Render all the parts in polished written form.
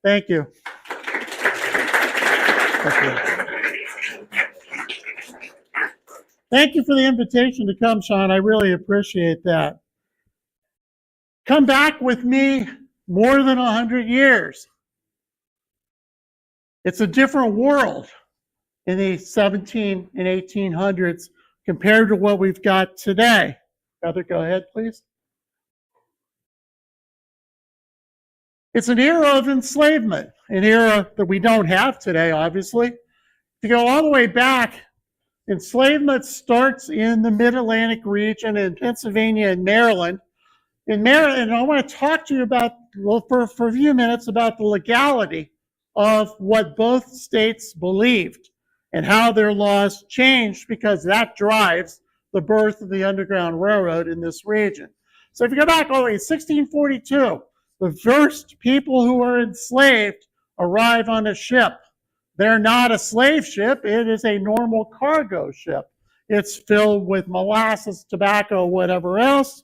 Thank you. Thank you for the invitation to come, Sean. I really appreciate that. Come back with me more than 100 years. It's a different world in the 17 and 1800s compared to what we've got today. Heather, go ahead, please. It's an era of enslavement, an era that we don't have today, obviously. To go all the way back, enslavement starts in the mid-Atlantic region in Pennsylvania and Maryland. In Maryland, I want to talk to you about, well, for a few minutes about the legality of what both states believed and how their laws changed, because that drives the birth of the Underground Railroad in this region. So if you go back all the way to 1642, the first people who were enslaved arrive on a ship. They're not a slave ship, it is a normal cargo ship. It's filled with molasses, tobacco, whatever else,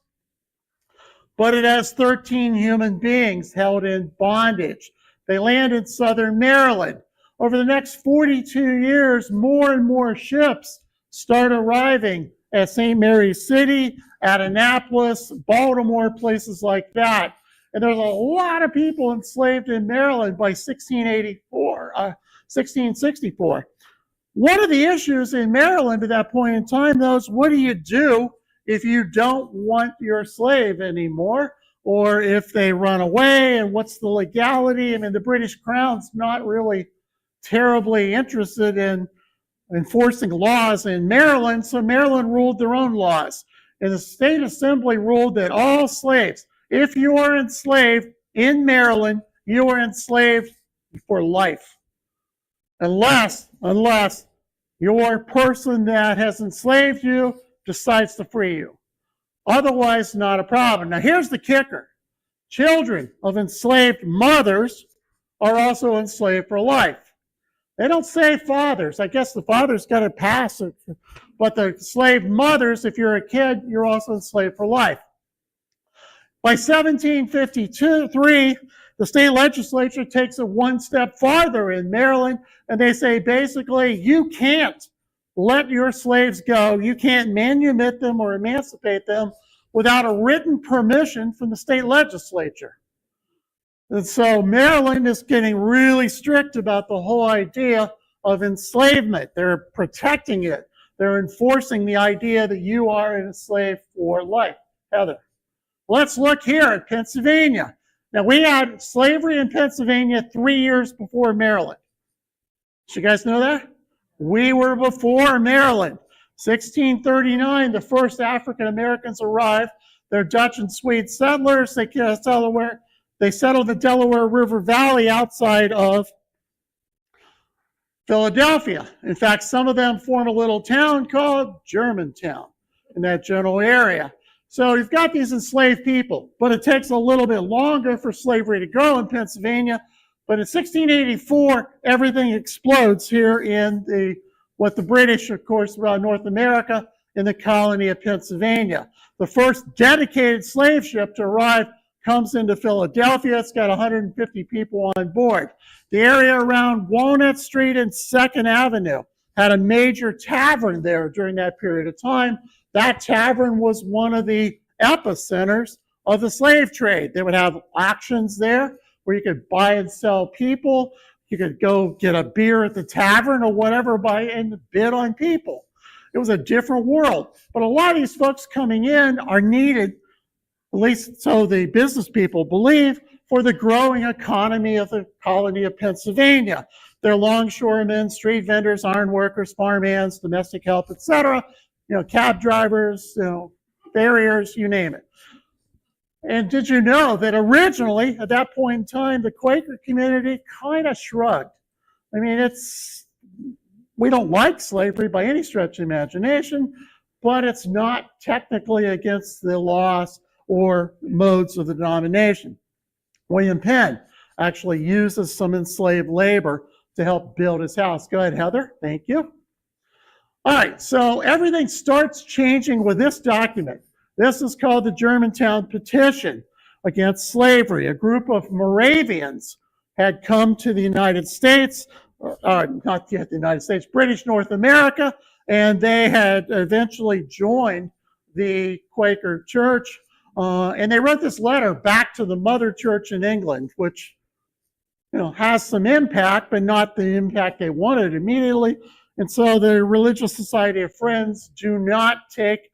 but it has 13 human beings held in bondage. They land in southern Maryland. Over the next 42 years, more and more ships start arriving at St. Mary's City, at Annapolis, Baltimore, places like that. And there's a lot of people enslaved in Maryland by 1664. One of the issues in Maryland at that point in time, though, is what do you do if you don't want your slave anymore, or if they run away, and what's the legality? I mean, the British Crown's not really terribly interested in enforcing laws in Maryland, so Maryland ruled their own laws. And the state assembly ruled that all slaves, if you are enslaved in Maryland, you are enslaved for life. Unless your person that has enslaved you decides to free you. Otherwise, not a problem. Now, here's the kicker. Children of enslaved mothers are also enslaved for life. They don't say fathers. I guess the father's got to pass it. But the enslaved mothers, if you're a kid, you're also enslaved for life. By 1753, the state legislature takes it one step farther in Maryland, and they say, basically, you can't let your slaves go. You can't manumit them or emancipate them without a written permission from the state legislature. And so Maryland is getting really strict about the whole idea of enslavement. They're protecting it. They're enforcing the idea that you are enslaved for life. Heather. Let's look here at Pennsylvania. Now, we had slavery in Pennsylvania 3 years before Maryland. Did you guys know that? We were before Maryland. 1639, the first African Americans arrived. They're Dutch and Swede settlers. They settled the Delaware River Valley outside of Philadelphia. In fact, some of them form a little town called Germantown in that general area. So you've got these enslaved people, but it takes a little bit longer for slavery to grow in Pennsylvania. But in 1684, everything explodes here in what the British, of course, around North America, in the colony of Pennsylvania. The first dedicated slave ship to arrive comes into Philadelphia. It's got 150 people on board. The area around Walnut Street and 2nd Avenue had a major tavern there during that period of time. That tavern was one of the epicenters of the slave trade. They would have auctions there where you could buy and sell people. You could go get a beer at the tavern or whatever, buy and bid on people. It was a different world. But a lot of these folks coming in are needed, at least so the business people believe, for the growing economy of the colony of Pennsylvania. They're longshoremen, street vendors, iron workers, farmhands, domestic help, etc. Cab drivers, farriers, you name it. And did you know that originally, at that point in time, the Quaker community kind of shrugged? I mean, we don't like slavery by any stretch of imagination, but it's not technically against the laws or modes of the denomination. William Penn actually uses some enslaved labor to help build his house. Go ahead, Heather. Thank you. All right, so everything starts changing with this document. This is called the Germantown Petition Against Slavery. A group of Moravians had come to the United States, not yet the United States, British North America, and they had eventually joined the Quaker Church. And they wrote this letter back to the mother church in England, which has some impact, but not the impact they wanted immediately. And so the Religious Society of Friends do not take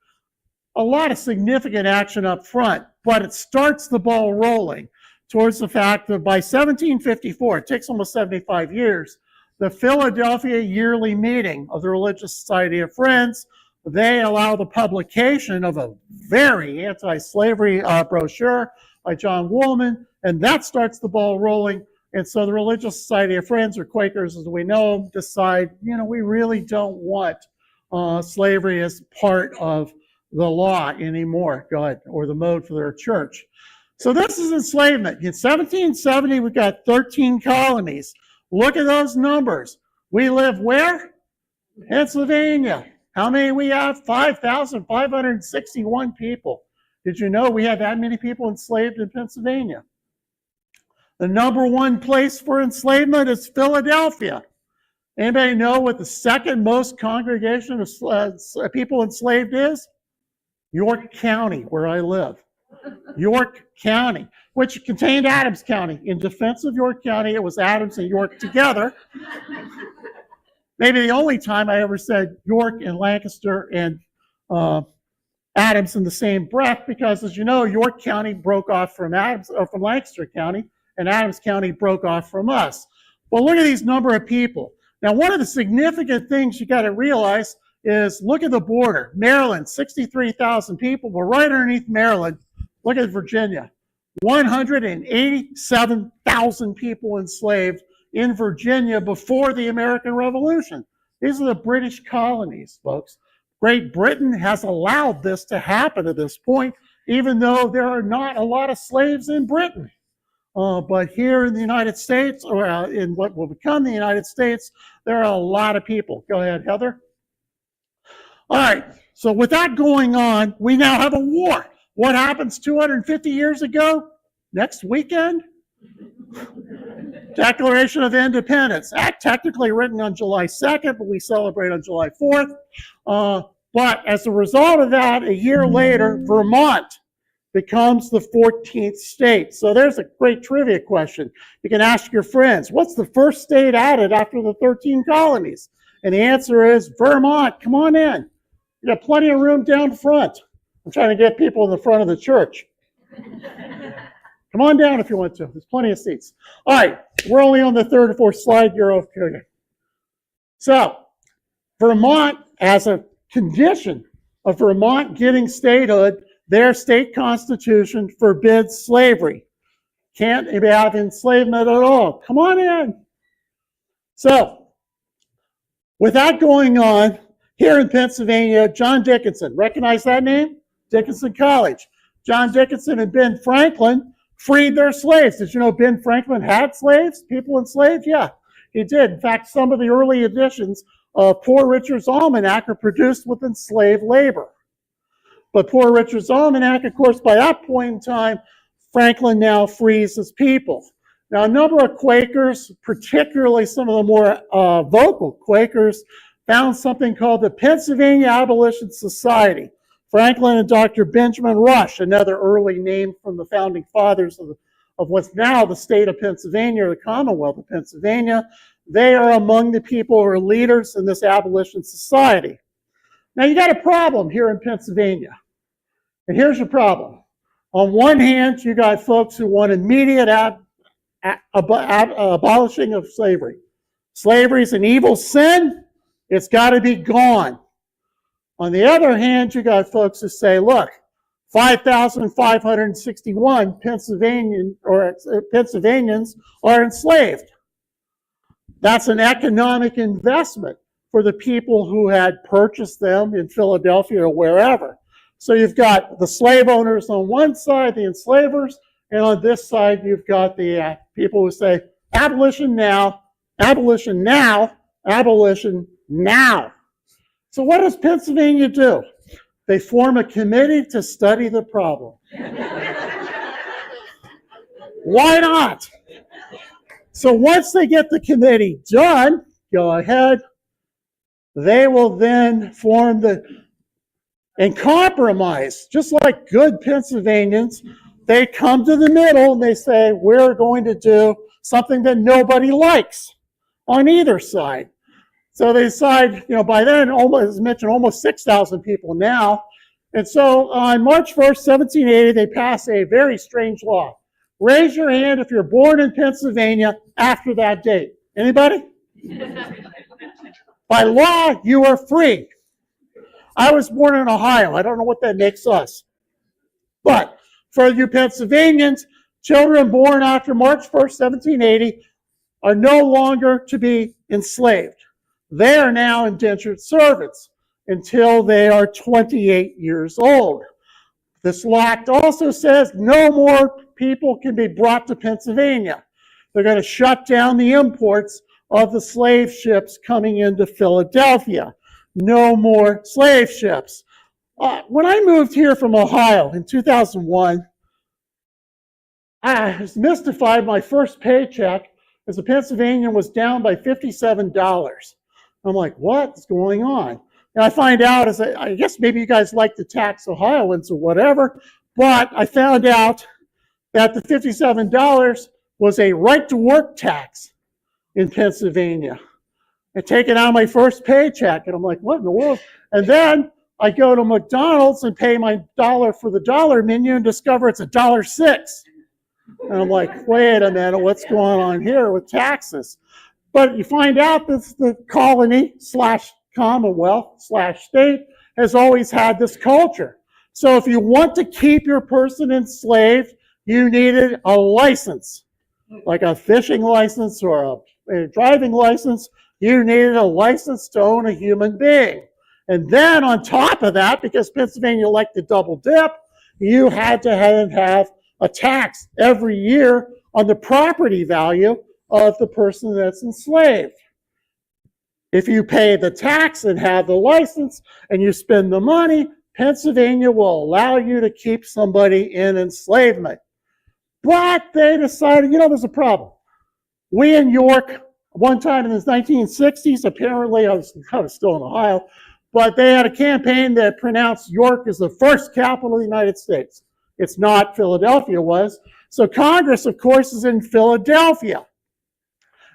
a lot of significant action up front, but it starts the ball rolling towards the fact that by 1754, it takes almost 75 years, the Philadelphia yearly meeting of the Religious Society of Friends, they allow the publication of a very anti-slavery brochure by John Woolman, and that starts the ball rolling. And so the Religious Society of Friends, or Quakers as we know them, decide, we really don't want slavery as part of the law anymore, or the mode for their church. So this is enslavement. In 1770, we got 13 colonies. Look at those numbers. We live where? Pennsylvania. How many we have? 5,561 people. Did you know we had that many people enslaved in Pennsylvania? The number one place for enslavement is Philadelphia. Anybody know what the second most congregation of people enslaved is? York County, where I live. York County, which contained Adams County. In defense of York County, it was Adams and York together. Maybe the only time I ever said York and Lancaster and Adams in the same breath, because as you know, York County broke off from Lancaster County, and Adams County broke off from us. Well, look at these number of people. Now, one of the significant things you got to realize is look at the border. Maryland, 63,000 people. But right underneath Maryland, look at Virginia. 187,000 people enslaved in Virginia before the American Revolution. These are the British colonies, folks. Great Britain has allowed this to happen at this point, even though there are not a lot of slaves in Britain. But here in the United States, or in what will become the United States, there are a lot of people. Go ahead, Heather. All right, so with that going on, we now have a war. What happens 250 years ago? Next weekend? Declaration of Independence. Act technically written on July 2nd, but we celebrate on July 4th. But as a result of that, a year later, Vermont becomes the 14th state. So there's a great trivia question. You can ask your friends, what's the first state added after the 13 colonies? And the answer is Vermont. Come on in. You got plenty of room down front. I'm trying to get people in the front of the church. Come on down if you want to. There's plenty of seats. All right, we're only on the third or fourth slide. You're okay. So, Vermont, as a condition of Vermont getting statehood, their state constitution forbids slavery. Can't have enslavement at all. Come on in. So, with that going on, here in Pennsylvania, John Dickinson, recognize that name? Dickinson College. John Dickinson and Ben Franklin freed their slaves. Did you know Ben Franklin had slaves? People enslaved? Yeah, he did. In fact, some of the early editions of Poor Richard's Almanac are produced with enslaved labor. But Poor Richard's Almanac, of course, by that point in time, Franklin now frees his people. Now, a number of Quakers, particularly some of the more vocal Quakers, found something called the Pennsylvania Abolition Society. Franklin and Dr. Benjamin Rush, another early name from the founding fathers of what's now the state of Pennsylvania, or the Commonwealth of Pennsylvania, they are among the people who are leaders in this abolition society. Now, you got a problem here in Pennsylvania. And here's your problem. On one hand, you got folks who want immediate abolishing of slavery. Slavery is an evil sin. It's got to be gone. On the other hand, you got folks who say, look, 5,561 Pennsylvanians are enslaved. That's an economic investment for the people who had purchased them in Philadelphia or wherever. So you've got the slave owners on one side, the enslavers, and on this side you've got the people who say, abolition now, abolition now, abolition now. So what does Pennsylvania do? They form a committee to study the problem. Why not? So once they get the committee done, go ahead, they will then form and compromise. Just like good Pennsylvanians, they come to the middle and they say, we're going to do something that nobody likes on either side. So they decide, by then, as mentioned, almost 6,000 people now. And so on March 1st, 1780, they pass a very strange law. Raise your hand if you're born in Pennsylvania after that date. Anybody? By law, you are free. I was born in Ohio. I don't know what that makes us. But for you Pennsylvanians, children born after March 1st, 1780 are no longer to be enslaved. They are now indentured servants until they are 28 years old. This act also says no more people can be brought to Pennsylvania. They're going to shut down the imports of the slave ships coming into Philadelphia. No more slave ships. When I moved here from Ohio in 2001, I was mystified. My first paycheck as a Pennsylvanian was down by $57. I'm like, what's going on? And I find out, I guess maybe you guys like to tax Ohioans or whatever, but I found out that the $57 was a right-to-work tax in Pennsylvania. And taken out of my first paycheck, and I'm like, what in the world? And then I go to McDonald's and pay my dollar for the dollar menu and discover it's $1.06. And I'm like, wait a minute, what's going on here with taxes? But you find out that the colony / commonwealth / state has always had this culture. So if you want to keep your person enslaved, you needed a license, like a fishing license or a driving license. You needed a license to own a human being. And then on top of that, because Pennsylvania liked to double dip, you had to have a tax every year on the property value of the person that's enslaved. If you pay the tax and have the license and you spend the money, Pennsylvania will allow you to keep somebody in enslavement. But they decided, there's a problem. We in York, one time in the 1960s, apparently, I was still in Ohio, but they had a campaign that pronounced York as the first capital of the United States. It's not. Philadelphia was. So Congress, of course, is in Philadelphia.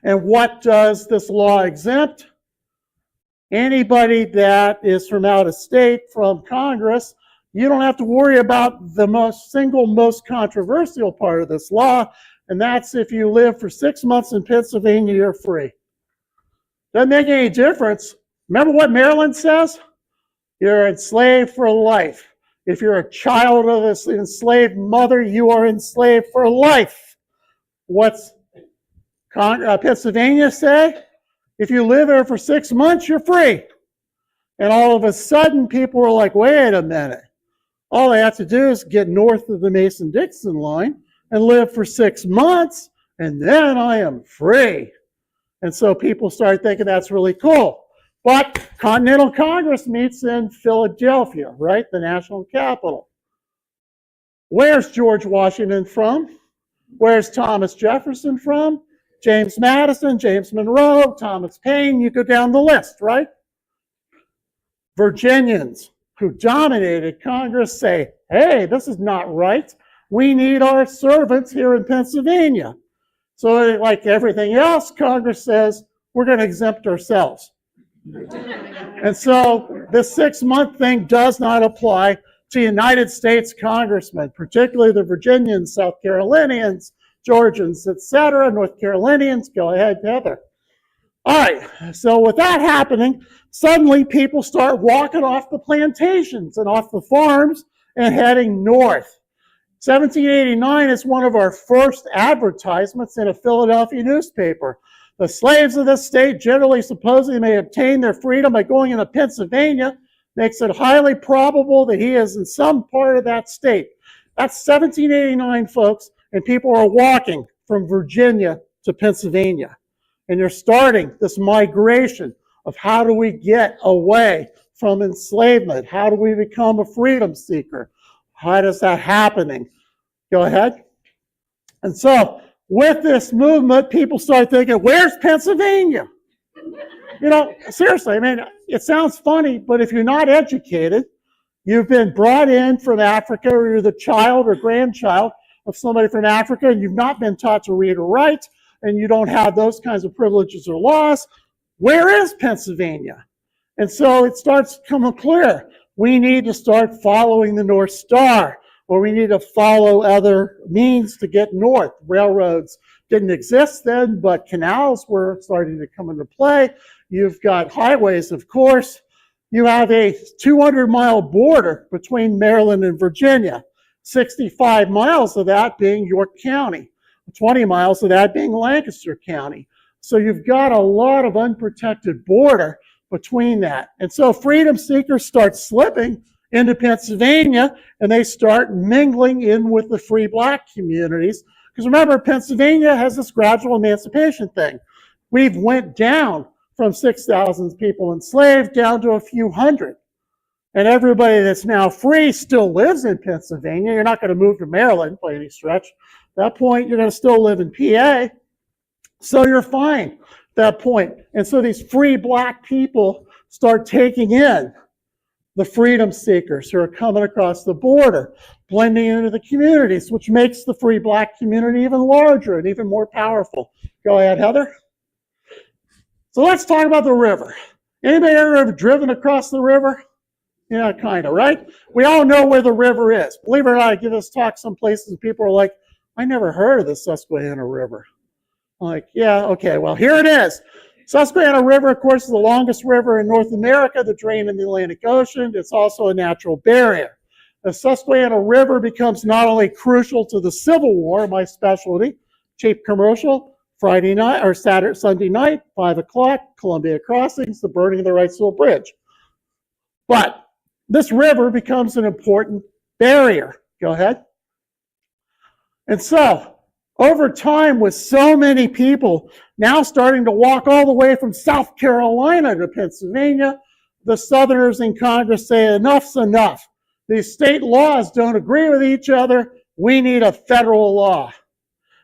And what does this law exempt? Anybody that is from out of state, from Congress, you don't have to worry about the most controversial part of this law, and that's if you live for 6 months in Pennsylvania, you're free. Doesn't make any difference. Remember what Maryland says? You're enslaved for life. If you're a child of an enslaved mother, you are enslaved for life. What's Pennsylvania say? If you live there for 6 months, you're free. And all of a sudden, people were like, wait a minute. All I have to do is get north of the Mason-Dixon line and live for 6 months, and then I am free. And so people started thinking that's really cool. But Continental Congress meets in Philadelphia, right? The national capital. Where's George Washington from? Where's Thomas Jefferson from? James Madison, James Monroe, Thomas Paine, you go down the list, right? Virginians who dominated Congress say, hey, this is not right. We need our servants here in Pennsylvania. So like everything else, Congress says, we're going to exempt ourselves. And so this 6-month thing does not apply to United States congressmen, particularly the Virginians, South Carolinians, Georgians, etc., North Carolinians. Go ahead, Heather. All right, so with that happening, suddenly people start walking off the plantations and off the farms and heading north. 1789 is one of our first advertisements in a Philadelphia newspaper. The slaves of this state generally supposedly may obtain their freedom by going into Pennsylvania, makes it highly probable that he is in some part of that state. That's 1789, folks, and people are walking from Virginia to Pennsylvania. And you're starting this migration of how do we get away from enslavement? How do we become a freedom seeker? How does that happening? Go ahead. And so with this movement, people start thinking, where's Pennsylvania? You know, seriously, I mean, it sounds funny, but if you're not educated, you've been brought in from Africa, or you're the child or grandchild of somebody from Africa, and you've not been taught to read or write, and you don't have those kinds of privileges or laws, where is Pennsylvania? And so it starts coming clear. We need to start following the North Star, or we need to follow other means to get north. Railroads didn't exist then, but canals were starting to come into play. You've got highways, of course. You have a 200-mile border between Maryland and Virginia, 65 miles of that being York County, 20 miles of that being Lancaster County. So you've got a lot of unprotected border between that. And so freedom seekers start slipping into Pennsylvania, and they start mingling in with the free black communities. Because remember, Pennsylvania has this gradual emancipation thing. We've went down from 6,000 people enslaved down to a few hundred. And everybody that's now free still lives in Pennsylvania. You're not going to move to Maryland by any stretch. At that point, you're going to still live in PA. So you're fine at that point. And so these free black people start taking in the freedom seekers who are coming across the border, blending into the communities, which makes the free black community even larger and even more powerful. Go ahead, Heather. So let's talk about the river. Anybody ever driven across the river? Yeah, kind of, right? We all know where the river is. Believe it or not, I give this talk some places and people are like, I never heard of the Susquehanna River. I'm like, yeah, okay, well, here it is. Susquehanna River, of course, is the longest river in North America that drains in the Atlantic Ocean. It's also a natural barrier. The Susquehanna River becomes not only crucial to the Civil War, my specialty, cheap commercial, Friday night or Sunday night, 5 o'clock, Columbia Crossings, the burning of the Wrightsville Bridge. But this river becomes an important barrier. Go ahead. And so, over time, with so many people now starting to walk all the way from South Carolina to Pennsylvania, the Southerners in Congress say enough's enough. These state laws don't agree with each other. We need a federal law.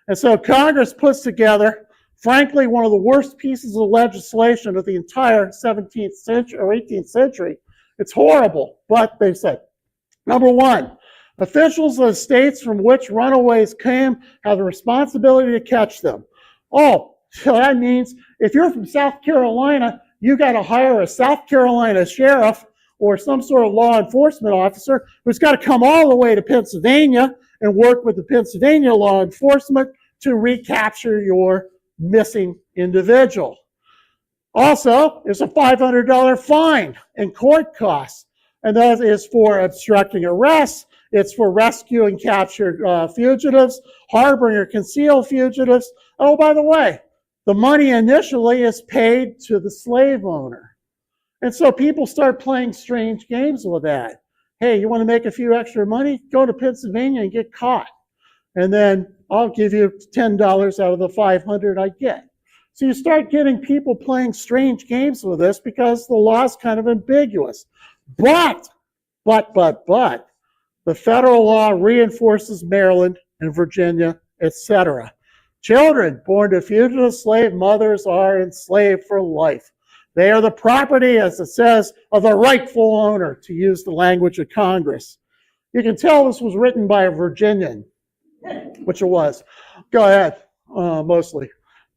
And so Congress puts together, frankly, one of the worst pieces of legislation of the entire 17th century or 18th century. It's horrible, but they said, number one, officials of states from which runaways came have the responsibility to catch them. Oh, so that means if you're from South Carolina, you got to hire a South Carolina sheriff or some sort of law enforcement officer who's got to come all the way to Pennsylvania and work with the Pennsylvania law enforcement to recapture your missing individual. Also, there's a $500 fine and court costs, and that is for obstructing arrest. It's for rescuing captured fugitives, harboring or concealed fugitives. Oh, by the way, the money initially is paid to the slave owner. And so people start playing strange games with that. Hey, you want to make a few extra money? Go to Pennsylvania and get caught. And then I'll give you $10 out of the $500 I get. So you start getting people playing strange games with this because the law is kind of ambiguous. But, the federal law reinforces Maryland and Virginia, etc. Children born to fugitive slave mothers are enslaved for life. They are the property, as it says, of the rightful owner, to use the language of Congress. You can tell this was written by a Virginian, which it was. Go ahead, mostly.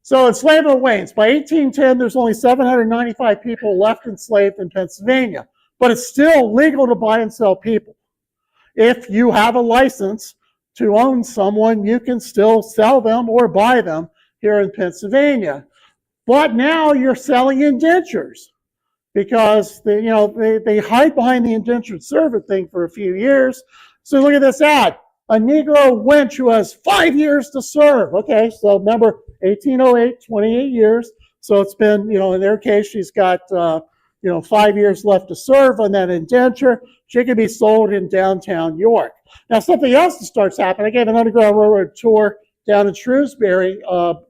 So enslavement wanes. By 1810, there's only 795 people left enslaved in Pennsylvania, but it's still legal to buy and sell people. If you have a license to own someone, you can still sell them or buy them here in Pennsylvania. But now you're selling indentures because they hide behind the indentured servant thing for a few years. So look at this ad. A Negro wench who has 5 years to serve. Okay, so remember, 1808, 28 years. So it's been, in their case, she's got, 5 years left to serve on that indenture. She can be sold in downtown York. Now, something else that starts happening. I gave an Underground Railroad tour down in Shrewsbury,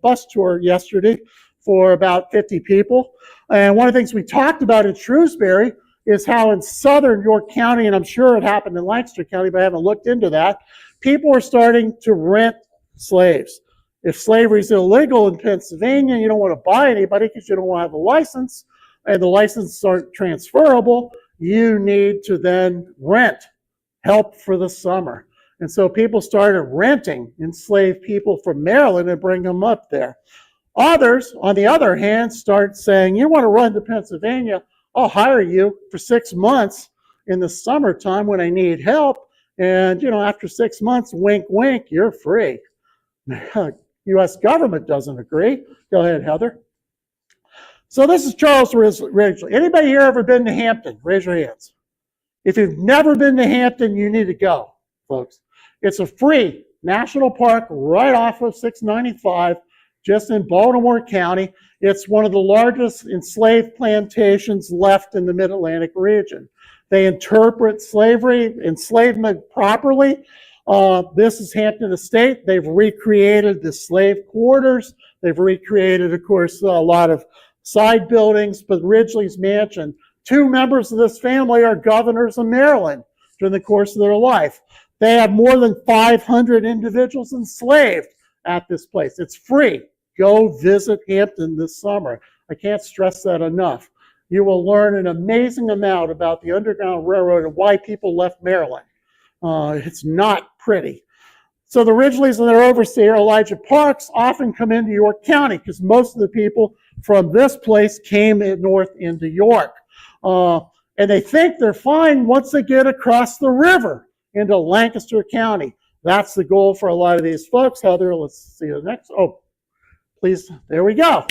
bus tour yesterday for about 50 people. And one of the things we talked about in Shrewsbury is how in southern York County, and I'm sure it happened in Lancaster County, but I haven't looked into that, people are starting to rent slaves. If slavery is illegal in Pennsylvania, you don't want to buy anybody because you don't want to have a license, and the licenses aren't transferable, you need to then rent help for the summer. And so people started renting enslaved people from Maryland and bring them up there. Others, on the other hand, start saying, you want to run to Pennsylvania, I'll hire you for 6 months in the summertime when I need help. And, after 6 months, wink, wink, you're free. U.S. government doesn't agree. Go ahead, Heather. So this is Charles Ridgely. Anybody here ever been to Hampton? Raise your hands. If you've never been to Hampton, you need to go, folks. It's a free national park right off of 695, just in Baltimore County. It's one of the largest enslaved plantations left in the Mid-Atlantic region. They interpret slavery, enslavement properly. This is Hampton Estate. They've recreated the slave quarters. They've recreated, of course, a lot of side buildings, but Ridgely's mansion. 2 members of this family are governors of Maryland during the course of their life. They have more than 500 individuals enslaved at this place. It's free. Go visit Hampton this summer. I can't stress that enough. You will learn an amazing amount about the Underground Railroad and why people left Maryland. It's not pretty. So the Ridgeleys and their overseer, Elijah Parks, often come into York County because most of the people from this place came north into York. And they think they're fine once they get across the river into Lancaster County. That's the goal for a lot of these folks. Heather, let's see the next. Oh, please, there we go.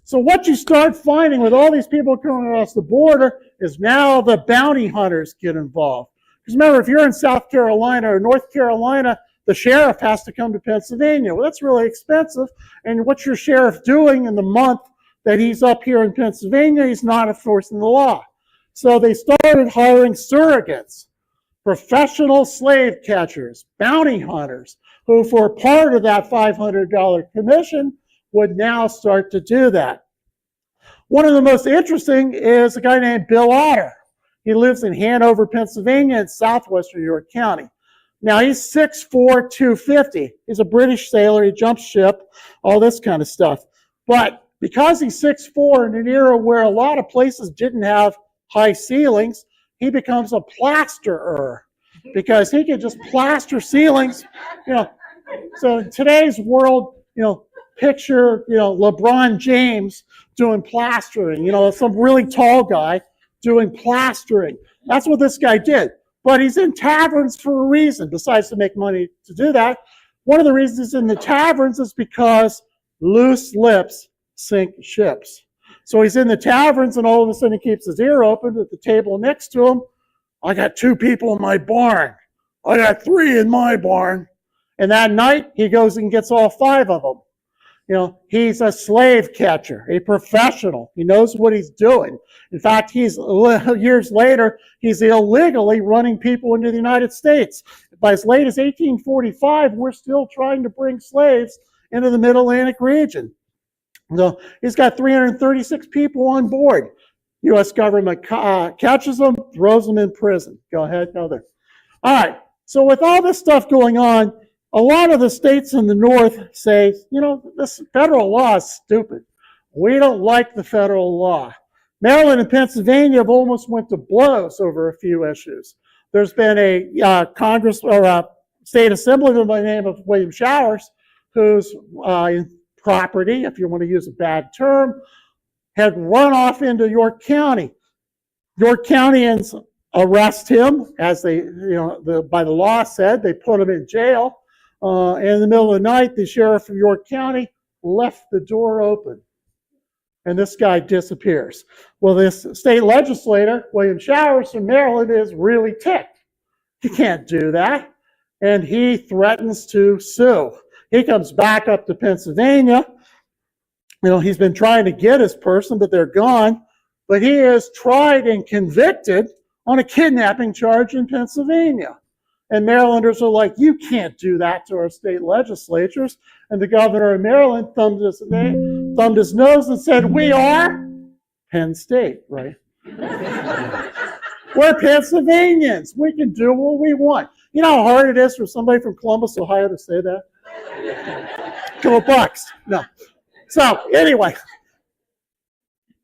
So what you start finding with all these people coming across the border is now the bounty hunters get involved. Because remember, if you're in South Carolina or North Carolina, the sheriff has to come to Pennsylvania. Well, that's really expensive. And what's your sheriff doing in the month that he's up here in Pennsylvania? He's not enforcing the law. So they started hiring surrogates, professional slave catchers, bounty hunters, who for part of that $500 commission would now start to do that. One of the most interesting is a guy named Bill Otter. He lives in Hanover, Pennsylvania in southwestern York County. Now he's 6'4", 250. He's a British sailor. He jumps ship, all this kind of stuff. But because he's 6'4" in an era where a lot of places didn't have high ceilings, he becomes a plasterer because he can just plaster ceilings. So in today's world, picture, LeBron James doing plastering, some really tall guy doing plastering. That's what this guy did. But he's in taverns for a reason, besides to make money to do that. One of the reasons he's in the taverns is because loose lips sink ships. So he's in the taverns, and all of a sudden he keeps his ear open at the table next to him. I got 2 people in my barn. I got 3 in my barn. And that night, he goes and gets all 5 of them. He's a slave catcher, a professional. He knows what he's doing. In fact, years later, he's illegally running people into the United States. By as late as 1845, we're still trying to bring slaves into the Mid-Atlantic region. So he's got 336 people on board. U.S. government catches them, throws them in prison. Go ahead, Heather. All right, so with all this stuff going on, a lot of the states in the North say, this federal law is stupid. We don't like the federal law. Maryland and Pennsylvania have almost went to blows over a few issues. There's been a Congress or a state assemblyman by the name of William Showers, whose property, if you want to use a bad term, had run off into York County. York Countyans arrest him, as they, by the law said, they put him in jail. In the middle of the night, the sheriff of York County left the door open, and this guy disappears. Well, this state legislator, William Showers from Maryland, is really ticked. He can't do that, and he threatens to sue. He comes back up to Pennsylvania. He's been trying to get his person, but they're gone. But he is tried and convicted on a kidnapping charge in Pennsylvania. And Marylanders are like, you can't do that to our state legislatures. And the governor of Maryland thumbed his nose and said, we are Penn State, right? We're Pennsylvanians. We can do what we want. You know how hard it is for somebody from Columbus, Ohio to say that? couple bucks. No. So anyway,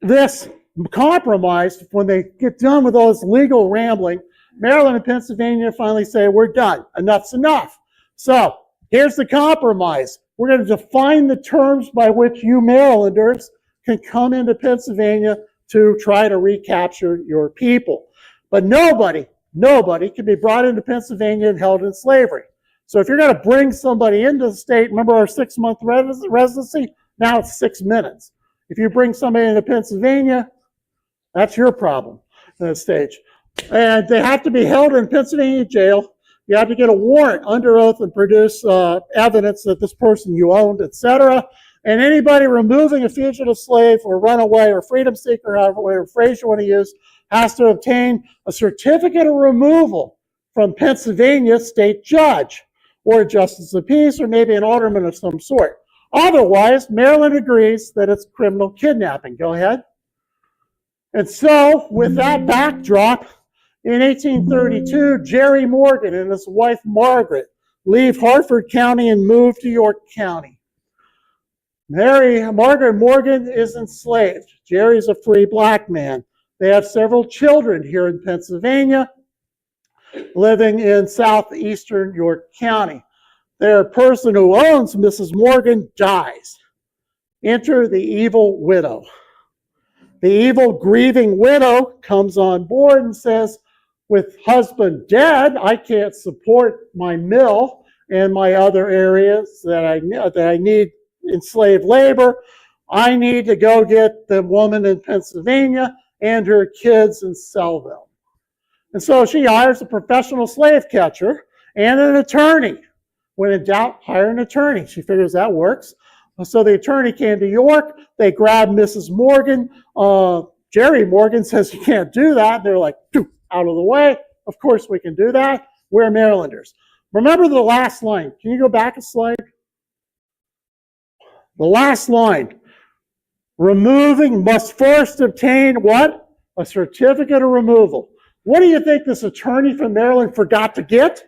this compromise, when they get done with all this legal rambling, Maryland and Pennsylvania finally say, we're done. Enough's enough. So here's the compromise. We're going to define the terms by which you Marylanders can come into Pennsylvania to try to recapture your people. But nobody can be brought into Pennsylvania and held in slavery. So if you're going to bring somebody into the state, remember our 6-month residency? Now it's 6 minutes. If you bring somebody into Pennsylvania, that's your problem at this stage. And they have to be held in Pennsylvania jail. You have to get a warrant under oath and produce evidence that this person you owned, etc. And anybody removing a fugitive slave or runaway or freedom seeker, whatever phrase you want to use, has to obtain a certificate of removal from Pennsylvania state judge or a justice of peace or maybe an alderman of some sort. Otherwise, Maryland agrees that it's criminal kidnapping. Go ahead. And so, with that backdrop, in 1832, Jerry Morgan and his wife Margaret leave Harford County and move to York County. Margaret Morgan is enslaved. Jerry's a free black man. They have several children here in Pennsylvania, living in southeastern York County. Their person who owns Mrs. Morgan dies. Enter the evil widow. The evil, grieving widow comes on board and says, with husband dead, I can't support my mill and my other areas that I need enslaved labor. I need to go get the woman in Pennsylvania and her kids and sell them. And so she hires a professional slave catcher and an attorney. When in doubt, hire an attorney. She figures that works. So the attorney came to York. They grabbed Mrs. Morgan. Jerry Morgan says, you can't do that. They're like, out of the way. Of course we can do that. We're Marylanders. Remember the last line. Can you go back a slide? The last line. Removing must first obtain what? A certificate of removal. What do you think this attorney from Maryland forgot to get?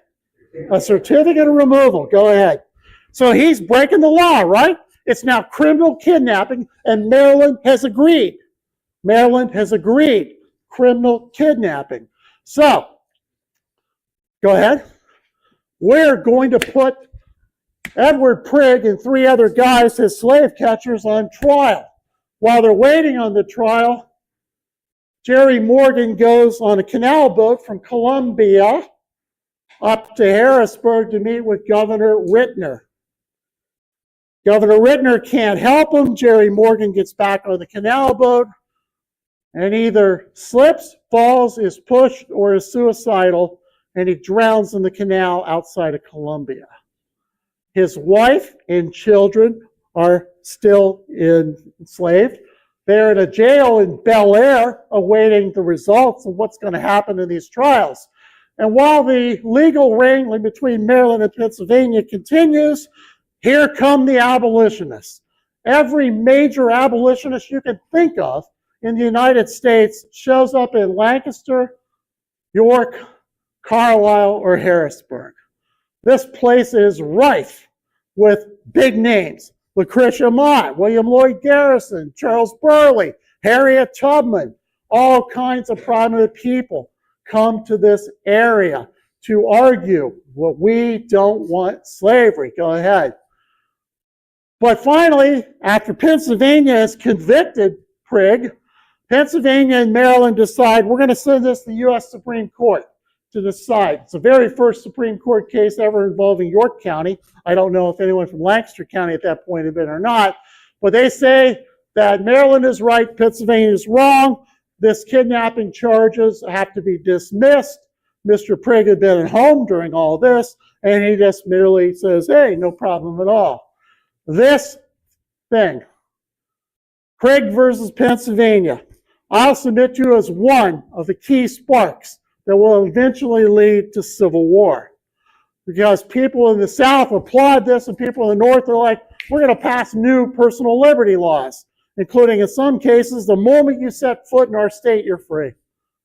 A certificate of removal. Go ahead. So he's breaking the law, right? It's now criminal kidnapping, and Maryland has agreed. Maryland has agreed. Criminal kidnapping. So, go ahead. We're going to put Edward Prigg and 3 other guys, his slave catchers, on trial. While they're waiting on the trial, Jerry Morgan goes on a canal boat from Columbia up to Harrisburg to meet with Governor Rittner. Governor Rittner can't help him. Jerry Morgan gets back on the canal boat and either slips, falls, is pushed, or is suicidal, and he drowns in the canal outside of Columbia. His wife and children are still enslaved. They're in a jail in Bel Air awaiting the results of what's going to happen in these trials. And while the legal wrangling between Maryland and Pennsylvania continues, here come the abolitionists. Every major abolitionist you can think of in the United States shows up in Lancaster, York, Carlisle, or Harrisburg. This place is rife with big names. Lucretia Mott, William Lloyd Garrison, Charles Burleigh, Harriet Tubman, all kinds of prominent people come to this area to argue what we don't want slavery. Go ahead. But finally, after Pennsylvania has convicted Prigg, Pennsylvania and Maryland decide we're going to send this to the U.S. Supreme Court to decide. It's the very first Supreme Court case ever involving York County. I don't know if anyone from Lancaster County at that point had been or not, but they say that Maryland is right, Pennsylvania is wrong. This kidnapping charges have to be dismissed. Mr. Prigg had been at home during all this, and he just merely says, hey, no problem at all. This thing, Prigg versus Pennsylvania, I'll submit to you as one of the key sparks that will eventually lead to civil war. Because people in the South applaud this, and people in the North are like, we're going to pass new personal liberty laws, including in some cases, the moment you set foot in our state, you're free.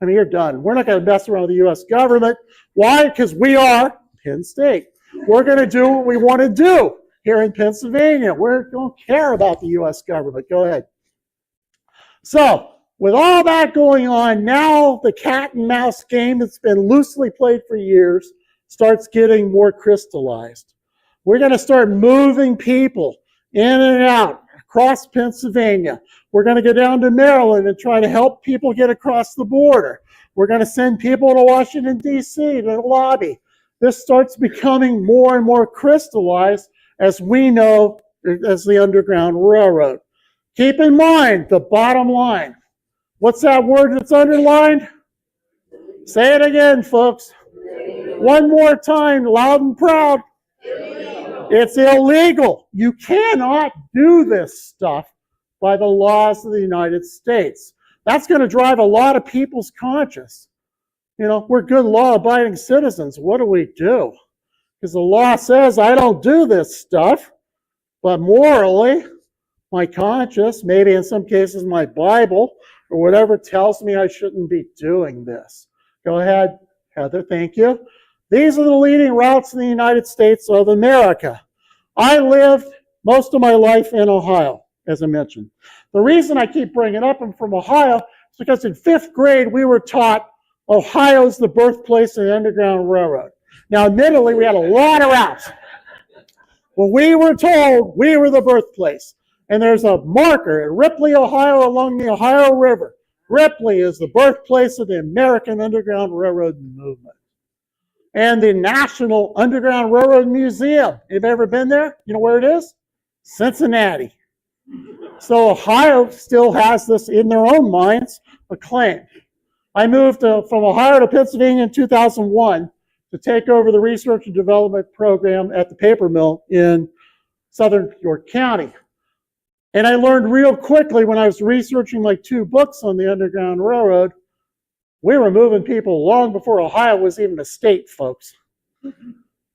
I mean, you're done. We're not going to mess around with the U.S. government. Why? Because we are Penn State. We're going to do what we want to do here in Pennsylvania. We don't care about the U.S. government. Go ahead. So, with all that going on, now the cat and mouse game that's been loosely played for years starts getting more crystallized. We're going to start moving people in and out across Pennsylvania. We're going to go down to Maryland and try to help people get across the border. We're going to send people to Washington, D.C. to lobby. This starts becoming more and more crystallized, as we know, as the Underground Railroad. Keep in mind the bottom line. What's that word that's underlined? Say it again, folks. One more time, loud and proud. It's illegal. You cannot do this stuff by the laws of the United States. That's going to drive a lot of people's conscience. You know, we're good law-abiding citizens. What do we do? Because the law says I don't do this stuff, but morally, my conscience, maybe in some cases my Bible, or whatever tells me I shouldn't be doing this. Go ahead, Heather, thank you. These are the leading routes in the United States of America. I lived most of my life in Ohio, as I mentioned. The reason I keep bringing up I'm from Ohio is because in 5th grade we were taught Ohio's the birthplace of the Underground Railroad. Now, admittedly, we had a lot of routes. Well, we were told we were the birthplace. And there's a marker at Ripley, Ohio, along the Ohio River. Ripley is the birthplace of the American Underground Railroad movement. And the National Underground Railroad Museum. You've ever been there? You know where it is? Cincinnati. So Ohio still has this in their own minds, a claim. I moved from Ohio to Pennsylvania in 2001 to take over the research and development program at the paper mill in southern York County. And I learned real quickly when I was researching my 2 books on the Underground Railroad, we were moving people long before Ohio was even a state, folks.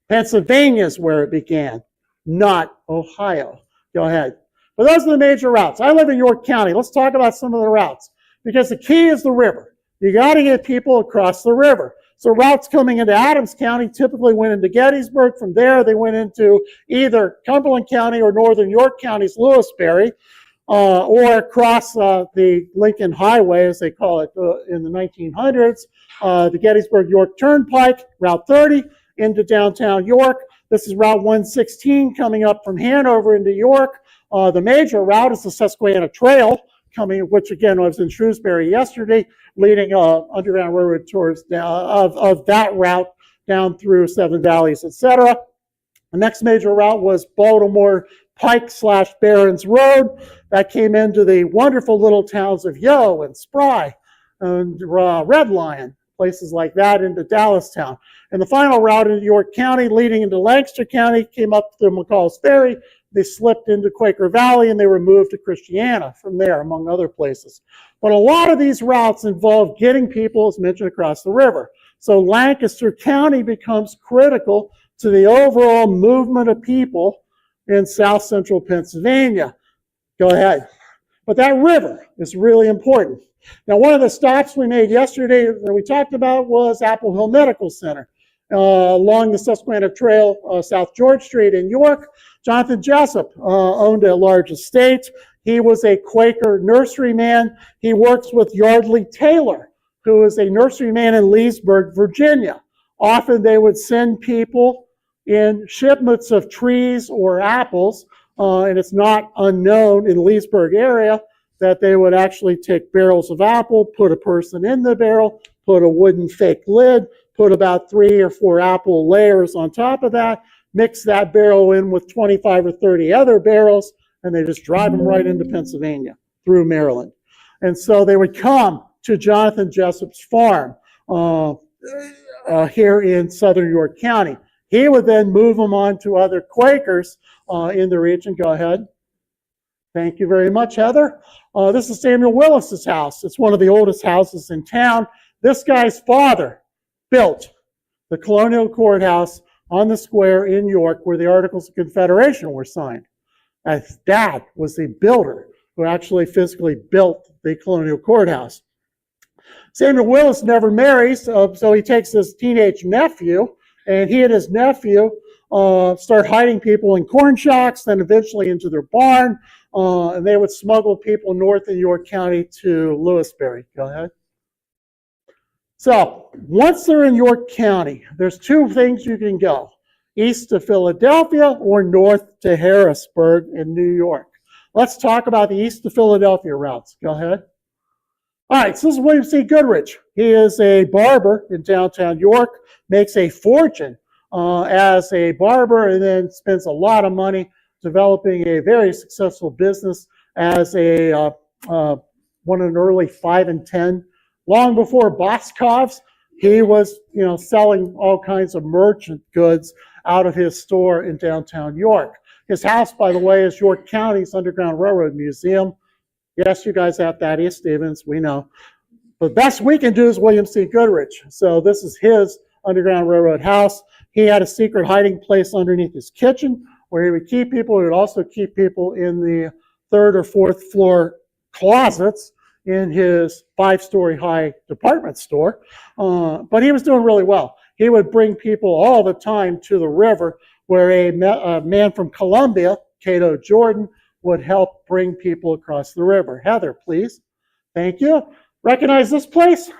Pennsylvania is where it began, not Ohio. Go ahead. But those are the major routes. I live in York County. Let's talk about some of the routes, because the key is the river. You got to get people across the river. So routes coming into Adams County typically went into Gettysburg. From there, they went into either Cumberland County or northern York County's Lewisberry, or across the Lincoln Highway, as they call it in the 1900s, the Gettysburg-York Turnpike, Route 30, into downtown York. This is Route 116 coming up from Hanover into York. The major route is the Susquehanna Trail, which again was in Shrewsbury yesterday, leading Underground Railroad tours of that route down through Seven Valleys, etc. The next major route was Baltimore Pike/Barron's Road. That came into the wonderful little towns of Yo and Spry and Red Lion, places like that, into Dallastown. And the final route into York County, leading into Lancaster County, came up through McCall's Ferry. They slipped into Quaker Valley and they were moved to Christiana from there, among other places. But a lot of these routes involve getting people, as mentioned, across the river. So Lancaster County becomes critical to the overall movement of people in south central Pennsylvania. Go ahead. But that river is really important. Now, one of the stops we made yesterday that we talked about was Apple Hill Medical Center along the Susquehanna Trail, South George Street in York. Jonathan Jessup owned a large estate. He was a Quaker nurseryman. He works with Yardley Taylor, who is a nurseryman in Leesburg, Virginia. Often they would send people in shipments of trees or apples, and it's not unknown in the Leesburg area that they would actually take barrels of apple, put a person in the barrel, put a wooden fake lid, put about 3 or 4 apple layers on top of that, mix that barrel in with 25 or 30 other barrels, and they just drive them right into Pennsylvania through Maryland. And so they would come to Jonathan Jessup's farm here in southern York County. He would then move them on to other Quakers in the region. Go ahead. Thank you very much, Heather. This is Samuel Willis's house. It's one of the oldest houses in town. This guy's father built the Colonial Courthouse on the square in York where the Articles of Confederation were signed. His dad was the builder who actually physically built the Colonial Courthouse. Samuel Willis never marries, so he takes his teenage nephew, and he and his nephew start hiding people in corn shacks, then eventually into their barn, and they would smuggle people north in York County to Lewisberry. Go ahead. So once they're in York County, there's two things you can go: east to Philadelphia or north to Harrisburg in New York. Let's talk about the east to Philadelphia routes. Go ahead. All right, so this is William C. Goodrich. He is a barber in downtown York, makes a fortune as a barber, and then spends a lot of money developing a very successful business as a one of the early 5 and 10. Long before Boscov's, he was, selling all kinds of merchant goods out of his store in downtown York. His house, by the way, is York County's Underground Railroad Museum. Yes, you guys have Thaddeus Stevens, we know. But the best we can do is William C. Goodrich. So this is his Underground Railroad house. He had a secret hiding place underneath his kitchen where he would keep people. He would also keep people in the 3rd or 4th floor closets in his 5-story high department store. But he was doing really well. He would bring people all the time to the river where a man from Columbia, Cato Jordan, would help bring people across the river. Heather, please. Thank you. Recognize this place?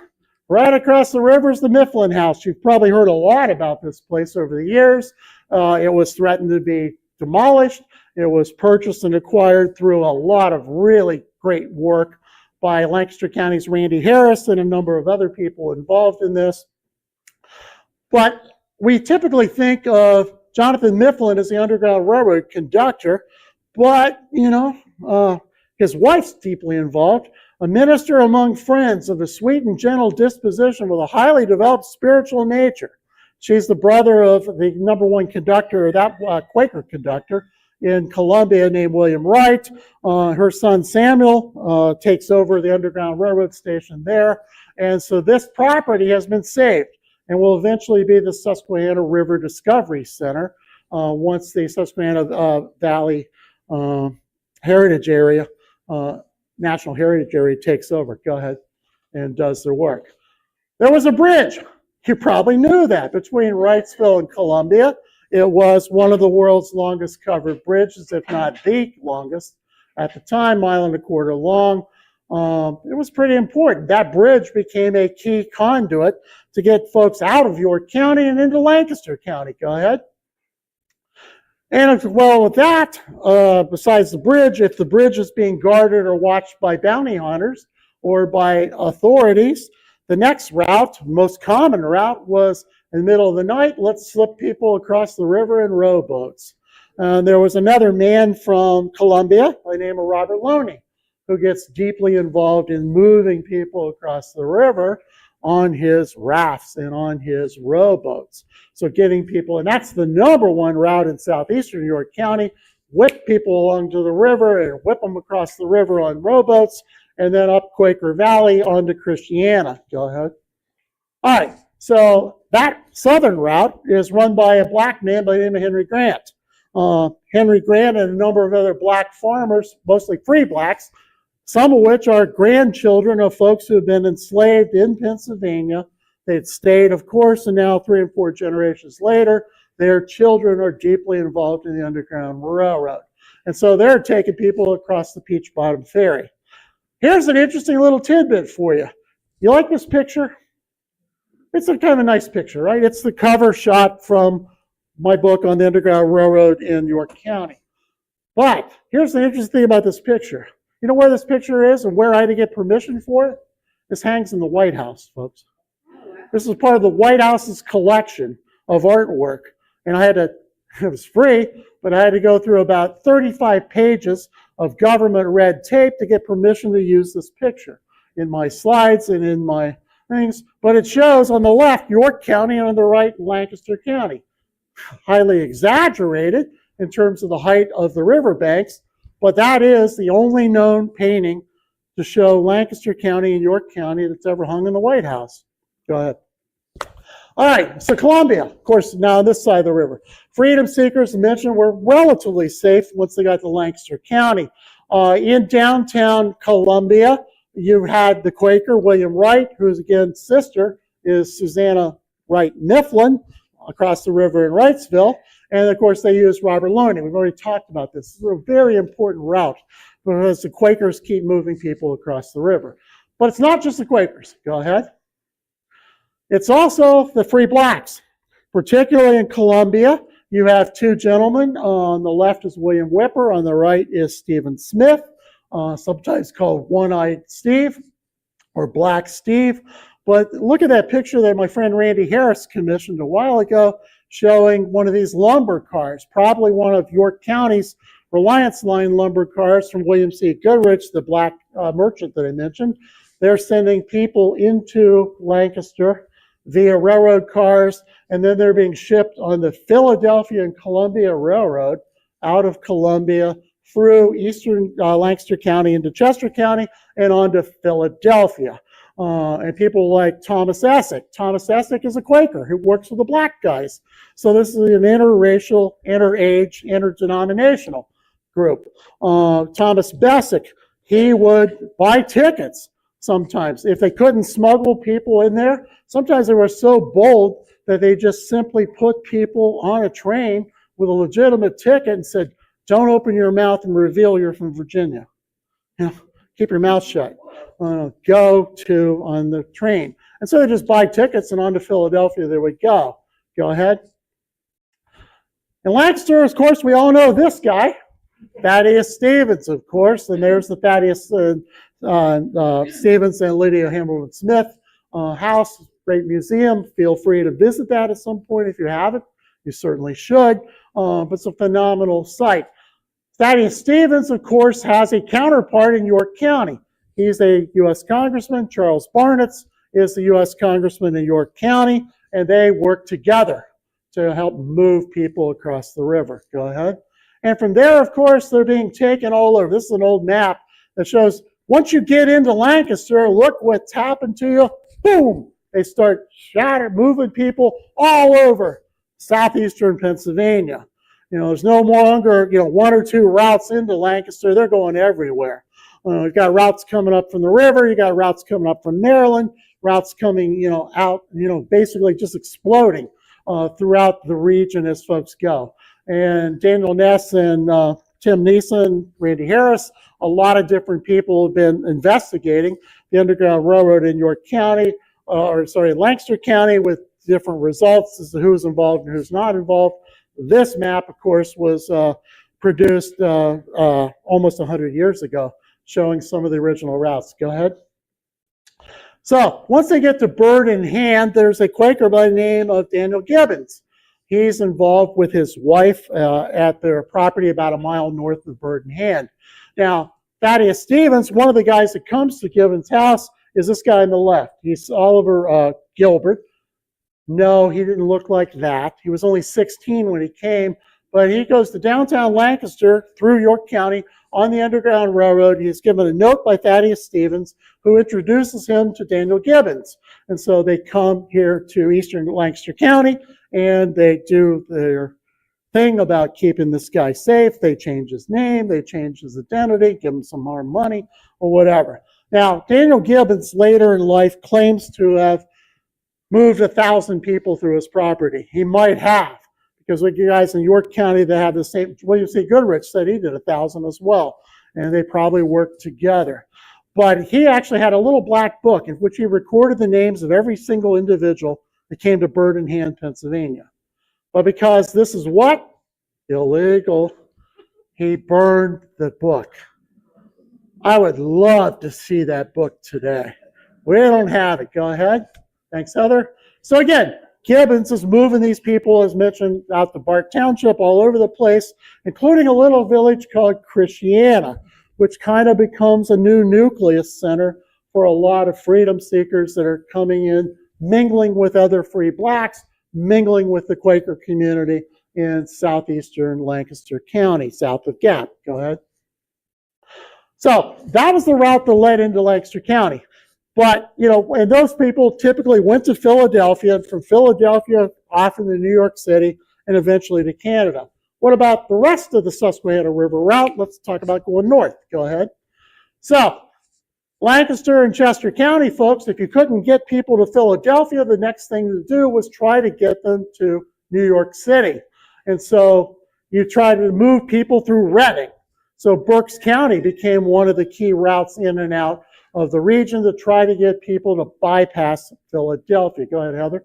Right across the river is the Mifflin House. You've probably heard a lot about this place over the years. It was threatened to be demolished. It was purchased and acquired through a lot of really great work by Lancaster County's Randy Harris and a number of other people involved in this. But we typically think of Jonathan Mifflin as the Underground Railroad conductor, but, his wife's deeply involved. A minister among friends of a sweet and gentle disposition with a highly developed spiritual nature. She's the brother of the #1 conductor, that Quaker conductor in Columbia named William Wright. Her son Samuel takes over the Underground Railroad station there. And so this property has been saved and will eventually be the Susquehanna River Discovery Center once the Susquehanna Valley Heritage Area, National Heritage Area takes over. Go ahead and does their work. There was a bridge. You probably knew that, between Wrightsville and Columbia. It was one of the world's longest covered bridges, if not the longest. At the time, 1.25 miles long. It was pretty important. That bridge became a key conduit to get folks out of York County and into Lancaster County. Go ahead. And well, with that, besides the bridge, if the bridge is being guarded or watched by bounty hunters or by authorities, the next route, most common route, was in the middle of the night, let's slip people across the river in rowboats. There was another man from Columbia by the name of Robert Loney, who gets deeply involved in moving people across the river on his rafts and on his rowboats. So getting people, and that's the #1 route in southeastern York County, whip people along to the river and whip them across the river on rowboats, and then up Quaker Valley onto Christiana. Go ahead. All right, so that southern route is run by a black man by the name of Henry Grant. Henry Grant and a number of other black farmers, mostly free blacks, some of which are grandchildren of folks who have been enslaved in Pennsylvania. They'd stayed, of course, and now 3 and 4 generations later, their children are deeply involved in the Underground Railroad. And so they're taking people across the Peach Bottom Ferry. Here's an interesting little tidbit for you. You like this picture? It's a kind of a nice picture, right? It's the cover shot from my book on the Underground Railroad in York County. But here's the interesting thing about this picture. You know where this picture is and where I had to get permission for it? This hangs in the White House, folks. This is part of the White House's collection of artwork. And I had to, it was free, but I had to go through about 35 pages of government red tape to get permission to use this picture in my slides and in my things. But it shows on the left York County and on the right Lancaster County. Highly exaggerated in terms of the height of the riverbanks, but that is the only known painting to show Lancaster County and York County that's ever hung in the White House. Go ahead. All right, so Columbia, of course, now on this side of the river. Freedom seekers, I mentioned, were relatively safe once they got to Lancaster County. In downtown Columbia, you had the Quaker, William Wright, whose, again, sister is Susanna Wright Mifflin, across the river in Wrightsville. And of course, they used Robert Loney. We've already talked about this. This is a very important route because the Quakers keep moving people across the river. But it's not just the Quakers. Go ahead. It's also the free blacks, particularly in Columbia. You have two gentlemen. On the left is William Whipper. On the right is Stephen Smith, sometimes called One-Eyed Steve or Black Steve. But look at that picture that my friend Randy Harris commissioned a while ago, showing one of these lumber cars, probably one of York County's Reliance Line lumber cars from William C. Goodrich, the black merchant that I mentioned. They're sending people into Lancaster via railroad cars, and then they're being shipped on the Philadelphia and Columbia Railroad out of Columbia through eastern Lancaster County into Chester County and on to Philadelphia. And people like Thomas Essick. Thomas Essick is a Quaker who works with the black guys. So this is an interracial, interage, interdenominational group. Thomas Bessick, he would buy tickets sometimes. If they couldn't smuggle people in there, sometimes they were so bold that they just simply put people on a train with a legitimate ticket and said, don't open your mouth and reveal you're from Virginia. You know, keep your mouth shut. Go to on the train. And so they just buy tickets and on to Philadelphia they would go. Go ahead. In Lancaster, of course, we all know this guy, Thaddeus Stevens, of course. And there's the Thaddeus Stevens and Lydia Hamilton Smith house, great museum. Feel free to visit that at some point if you haven't. You certainly should. But it's a phenomenal site. Thaddeus Stevens, of course, has a counterpart in York County. He's a U.S. Congressman. Charles Barnitz is the U.S. Congressman in York County, and they work together to help move people across the river. Go ahead. And from there, of course, they're being taken all over. This is an old map that shows once you get into Lancaster, look what's happened to you. Boom! They start moving people all over southeastern Pennsylvania. You know, there's no longer, one or two routes into Lancaster. They're going everywhere. You've got routes coming up from the river. You got routes coming up from Maryland. Routes coming, out. Basically just exploding throughout the region as folks go. And Daniel Ness and Tim Neeson, Randy Harris, a lot of different people have been investigating the Underground Railroad in York County, Lancaster County, with different results as to who's involved and who's not involved. This map, of course, was produced almost 100 years ago, showing some of the original routes. Go ahead. So once they get to Bird in Hand, there's a Quaker by the name of Daniel Gibbons. He's involved with his wife at their property about a mile north of Bird in Hand. Now, Thaddeus Stevens, one of the guys that comes to Gibbons' house, is this guy on the left. He's Oliver Gilbert. No, he didn't look like that. He was only 16 when he came, but he goes to downtown Lancaster through York County on the Underground Railroad. He's given a note by Thaddeus Stevens, who introduces him to Daniel Gibbons. And so they come here to eastern Lancaster County, and they do their thing about keeping this guy safe. They change his name, they change his identity, give him some more money, or whatever. Now, Daniel Gibbons later in life claims to have moved 1,000 people through his property. He might have, because we guys in York County that have the same, William C. Goodrich said he did 1,000 as well, and they probably worked together. But he actually had a little black book in which he recorded the names of every single individual that came to Bird in Hand, Pennsylvania. But because this is what? Illegal, he burned the book. I would love to see that book today. We don't have it. Go ahead. Thanks, Heather. So again, Gibbons is moving these people, as mentioned, out to Bart Township, all over the place, including a little village called Christiana, which kind of becomes a new nucleus center for a lot of freedom seekers that are coming in, mingling with other free blacks, mingling with the Quaker community in southeastern Lancaster County, south of Gap. Go ahead. So that was the route that led into Lancaster County. But, and those people typically went to Philadelphia, and from Philadelphia off into New York City, and eventually to Canada. What about the rest of the Susquehanna River route? Let's talk about going north. Go ahead. So, Lancaster and Chester County, folks, if you couldn't get people to Philadelphia, the next thing to do was try to get them to New York City. And so you try to move people through Reading. So Berks County became one of the key routes in and out of the region to try to get people to bypass Philadelphia. Go ahead, Heather.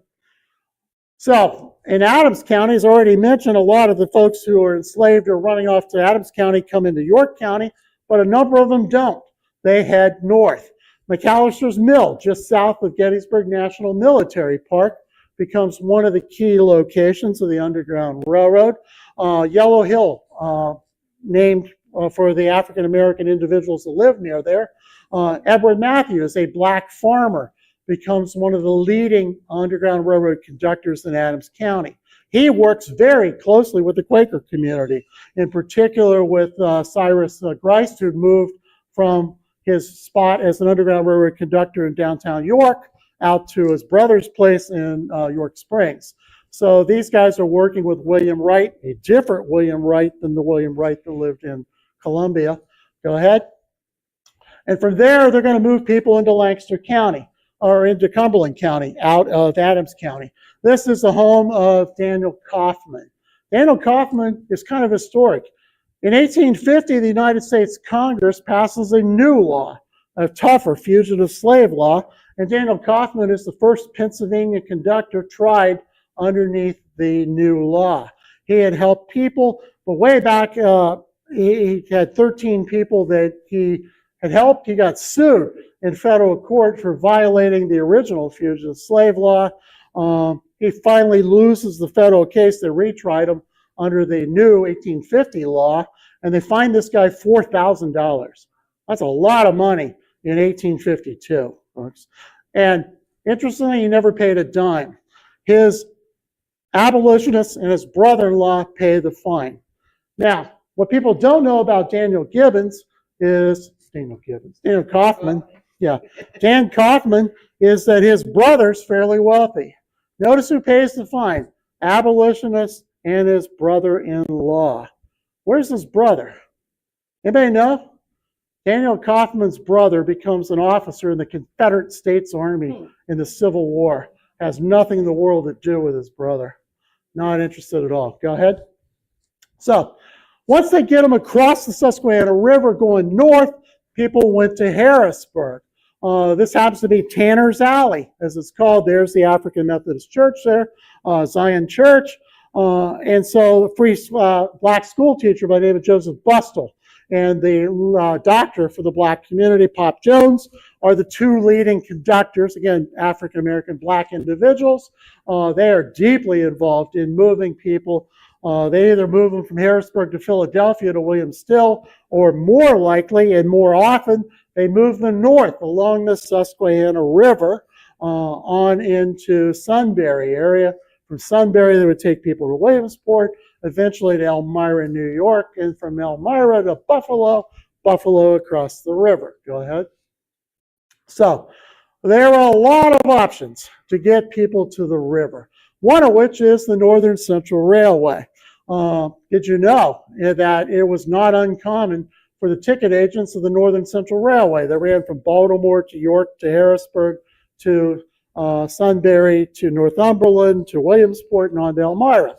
So in Adams County, as already mentioned, a lot of the folks who are enslaved are running off to Adams County come into York County, but a number of them don't. They head north. McAllister's Mill, just south of Gettysburg National Military Park, becomes one of the key locations of the Underground Railroad. Yellow Hill, named for the African-American individuals that live near there. Edward Matthews, a black farmer, becomes one of the leading Underground Railroad conductors in Adams County. He works very closely with the Quaker community, in particular with Cyrus Grice, who moved from his spot as an Underground Railroad conductor in downtown York out to his brother's place in York Springs. So these guys are working with William Wright, a different William Wright than the William Wright that lived in Columbia. Go ahead. And from there, they're going to move people into Lancaster County, or into Cumberland County, out of Adams County. This is the home of Daniel Kaufman. Daniel Kaufman is kind of historic. In 1850, the United States Congress passes a new law, a tougher fugitive slave law, and Daniel Kaufman is the first Pennsylvania conductor tried underneath the new law. He had helped people, but way back, he had 13 people that he had helped. He got sued in federal court for violating the original fugitive slave law. He finally loses the federal case. They retried him under the new 1850 law, and they fined this guy $4,000. That's a lot of money in 1852, folks. And interestingly, he never paid a dime. His abolitionists and his brother-in-law paid the fine. Now, what people don't know about Daniel Kaufman, yeah. Dan Kaufman is that his brother's fairly wealthy. Notice who pays the fine. Abolitionist and his brother-in-law. Where's his brother? Anybody know? Daniel Kaufman's brother becomes an officer in the Confederate States Army in the Civil War. Has nothing in the world to do with his brother. Not interested at all. Go ahead. So, once they get him across the Susquehanna River going north, people went to Harrisburg. This happens to be Tanner's Alley, as it's called. There's the African Methodist Church there, Zion Church. And so the free black school teacher by the name of Joseph Bustle and the doctor for the black community, Pop Jones, are the two leading conductors, again, African-American black individuals. They are deeply involved in moving people. They either move them from Harrisburg to Philadelphia to William Still, or more likely and more often, they move them north along the Susquehanna River on into Sunbury area. From Sunbury, they would take people to Williamsport, eventually to Elmira, New York, and from Elmira to Buffalo, Buffalo across the river. Go ahead. So there are a lot of options to get people to the river, one of which is the Northern Central Railway. Did you know that it was not uncommon for the ticket agents of the Northern Central Railway that ran from Baltimore to York to Harrisburg to Sunbury to Northumberland to Williamsport and on to Elmira,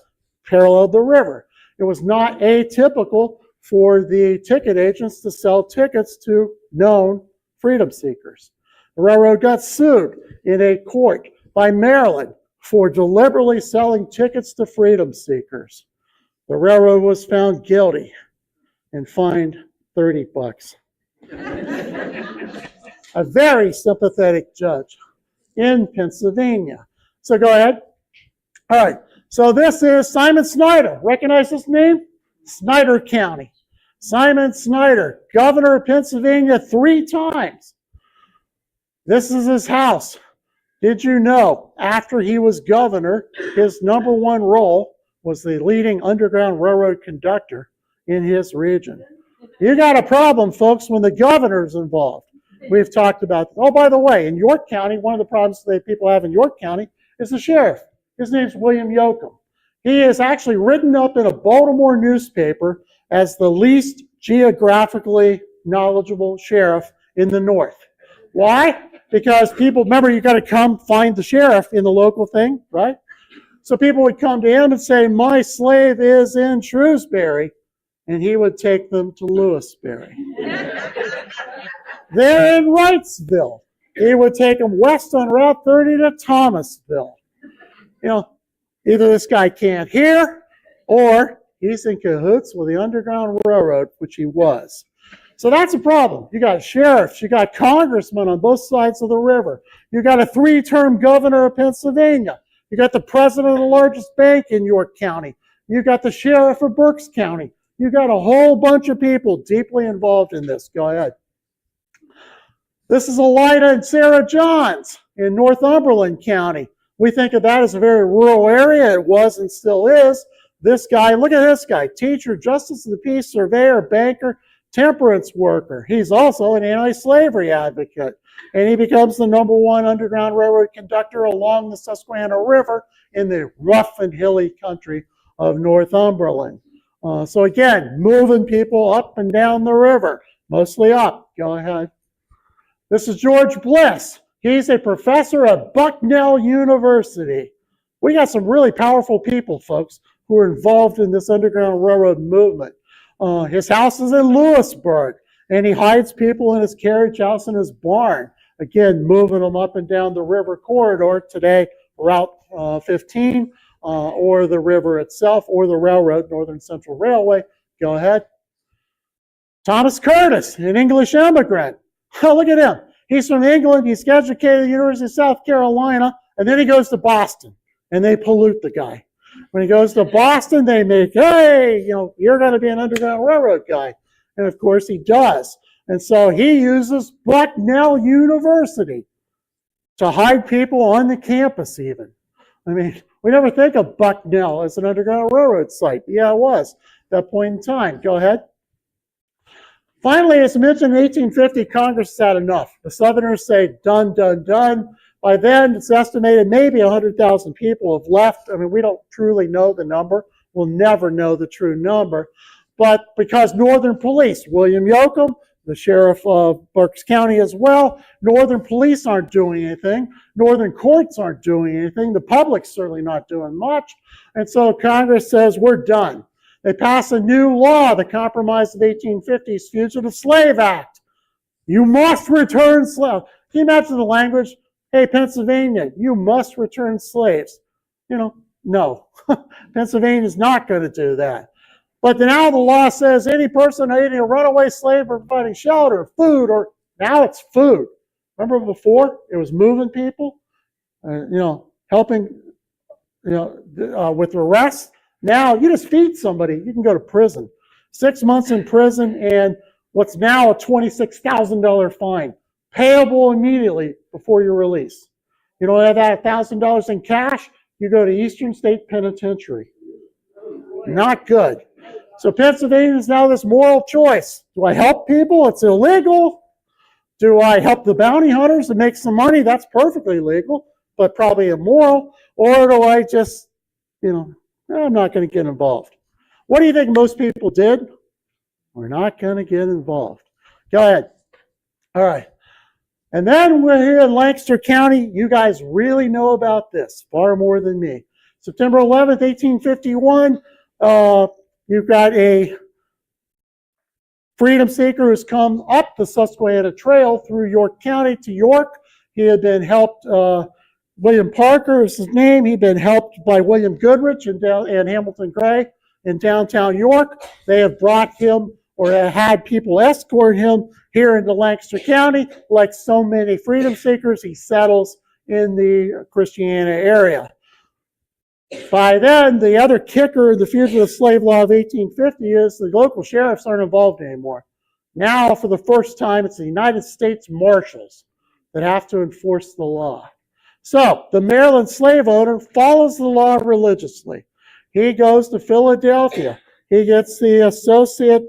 paralleled the river. It was not atypical for the ticket agents to sell tickets to known freedom seekers. The railroad got sued in a court by Maryland for deliberately selling tickets to freedom seekers. The railroad was found guilty and fined $30. A very sympathetic judge in Pennsylvania. So go ahead. All right. So this is Simon Snyder. Recognize this name? Snyder County. Simon Snyder, governor of Pennsylvania 3 times. This is his house. Did you know, after he was governor, his number 1 role was the leading Underground Railroad conductor in his region? You got a problem, folks, when the governor's involved. We've talked about, oh, by the way, in York County, one of the problems that people have in York County is the sheriff. His name's William Yoakum. He is actually written up in a Baltimore newspaper as the least geographically knowledgeable sheriff in the North. Why? Because people, remember, you got to come find the sheriff in the local thing, right? So people would come to him and say, my slave is in Shrewsbury, and he would take them to Lewisberry. They're in Wrightsville. He would take them west on Route 30 to Thomasville. You know, either this guy can't hear, or he's in cahoots with the Underground Railroad, which he was. So that's a problem. You got sheriffs, you got congressmen on both sides of the river. You got a 3-term governor of Pennsylvania. You got the president of the largest bank in York County. You got the sheriff of Berks County. You got a whole bunch of people deeply involved in this. Go ahead. This is Elida and Sarah Johns in Northumberland County. We think of that as a very rural area. It was and still is. This guy, look at this guy, teacher, justice of the peace, surveyor, banker, temperance worker. He's also an anti-slavery advocate. And he becomes the #1 Underground Railroad conductor along the Susquehanna River in the rough and hilly country of Northumberland. So again, moving people up and down the river, mostly up. Go ahead. This is George Bliss. He's a professor at Bucknell University. We got some really powerful people, folks, who are involved in this Underground Railroad movement. His house is in Lewisburg, and he hides people in his carriage house and his barn. Again, moving them up and down the river corridor, today Route 15, or the river itself, or the railroad, Northern Central Railway. Go ahead. Thomas Curtis, an English immigrant. Oh, look at him. He's from England. He's educated at the University of South Carolina, and then he goes to Boston, and they pollute the guy. When he goes to Boston, they make, hey, you know, you're going to be an Underground Railroad guy. And of course he does. And so he uses Bucknell University to hide people on the campus even. I mean, we never think of Bucknell as an Underground Railroad site. Yeah, it was at that point in time. Go ahead. Finally, as mentioned, in 1850, Congress had enough. The Southerners say, done, done, done. By then, it's estimated maybe 100,000 people have left. I mean, we don't truly know the number. We'll never know the true number. But because Northern Police, William Yoakum, the sheriff of Berks County as well, Northern Police aren't doing anything. Northern courts aren't doing anything. The public's certainly not doing much. And so Congress says, we're done. They pass a new law, the Compromise of 1850's Fugitive Slave Act. You must return slaves. Can you imagine the language? Hey, Pennsylvania, you must return slaves. You know, no. Pennsylvania is not going to do that. But now the law says any person aiding a runaway slave or providing shelter, food, or now it's food. Remember before? It was moving people, helping, with arrest. Now you just feed somebody, you can go to prison. 6 months in prison and what's now a $26,000 fine, payable immediately before your release. You don't have that $1,000 in cash, you go to Eastern State Penitentiary. Not good. So Pennsylvania is now this moral choice. Do I help people? It's illegal. Do I help the bounty hunters and make some money? That's perfectly legal, but probably immoral. Or do I just, I'm not going to get involved. What do you think most people did? We're not going to get involved. Go ahead. All right. And then we're here in Lancaster County. You guys really know about this far more than me. September 11th, 1851, you've got a freedom seeker who's come up the Susquehanna Trail through York County to York. He had been helped, William Parker is his name. He'd been helped by William Goodrich and Hamilton Gray in downtown York. They have brought him or had people escort him here into Lancaster County. Like so many freedom seekers, he settles in the Christiana area. By then, the other kicker in the Fugitive Slave Law of 1850 is the local sheriffs aren't involved anymore. Now, for the first time, it's the United States Marshals that have to enforce the law. So, the Maryland slave owner follows the law religiously. He goes to Philadelphia. He gets the Associate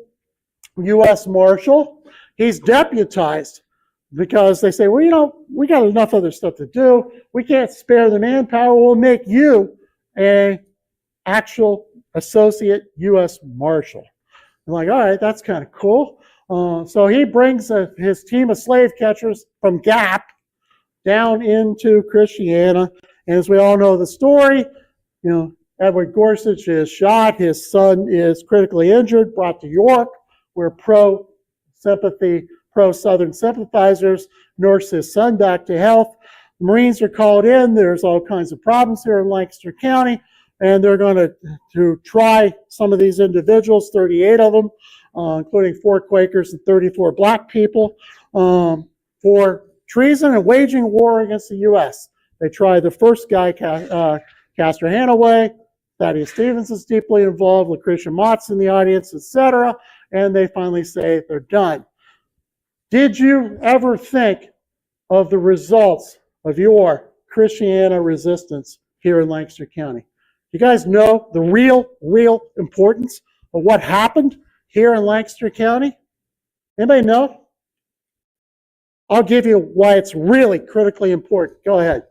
U.S. Marshal. He's deputized because they say, well, we got enough other stuff to do. We can't spare the manpower. We'll make you an actual Associate U.S. Marshal. I'm like, all right, that's kind of cool. So he brings his team of slave catchers from Gap down into Christiana. And as we all know the story, Edward Gorsuch is shot. His son is critically injured, brought to York, where pro-Southern sympathizers nurse his son back to health. Marines are called in. There's all kinds of problems here in Lancaster County, and they're going to try some of these individuals, 38 of them, including 4 Quakers and 34 black people, for treason and waging war against the U.S. They try the first guy, Castor Hanaway. Thaddeus Stevens is deeply involved, Lucretia Mott's in the audience, etc., and they finally say they're done. Did you ever think of the results of your Christiana resistance here in Lancaster County? You guys know the real importance of what happened here in Lancaster County? Anybody know? I'll give you why it's really critically important. Go ahead.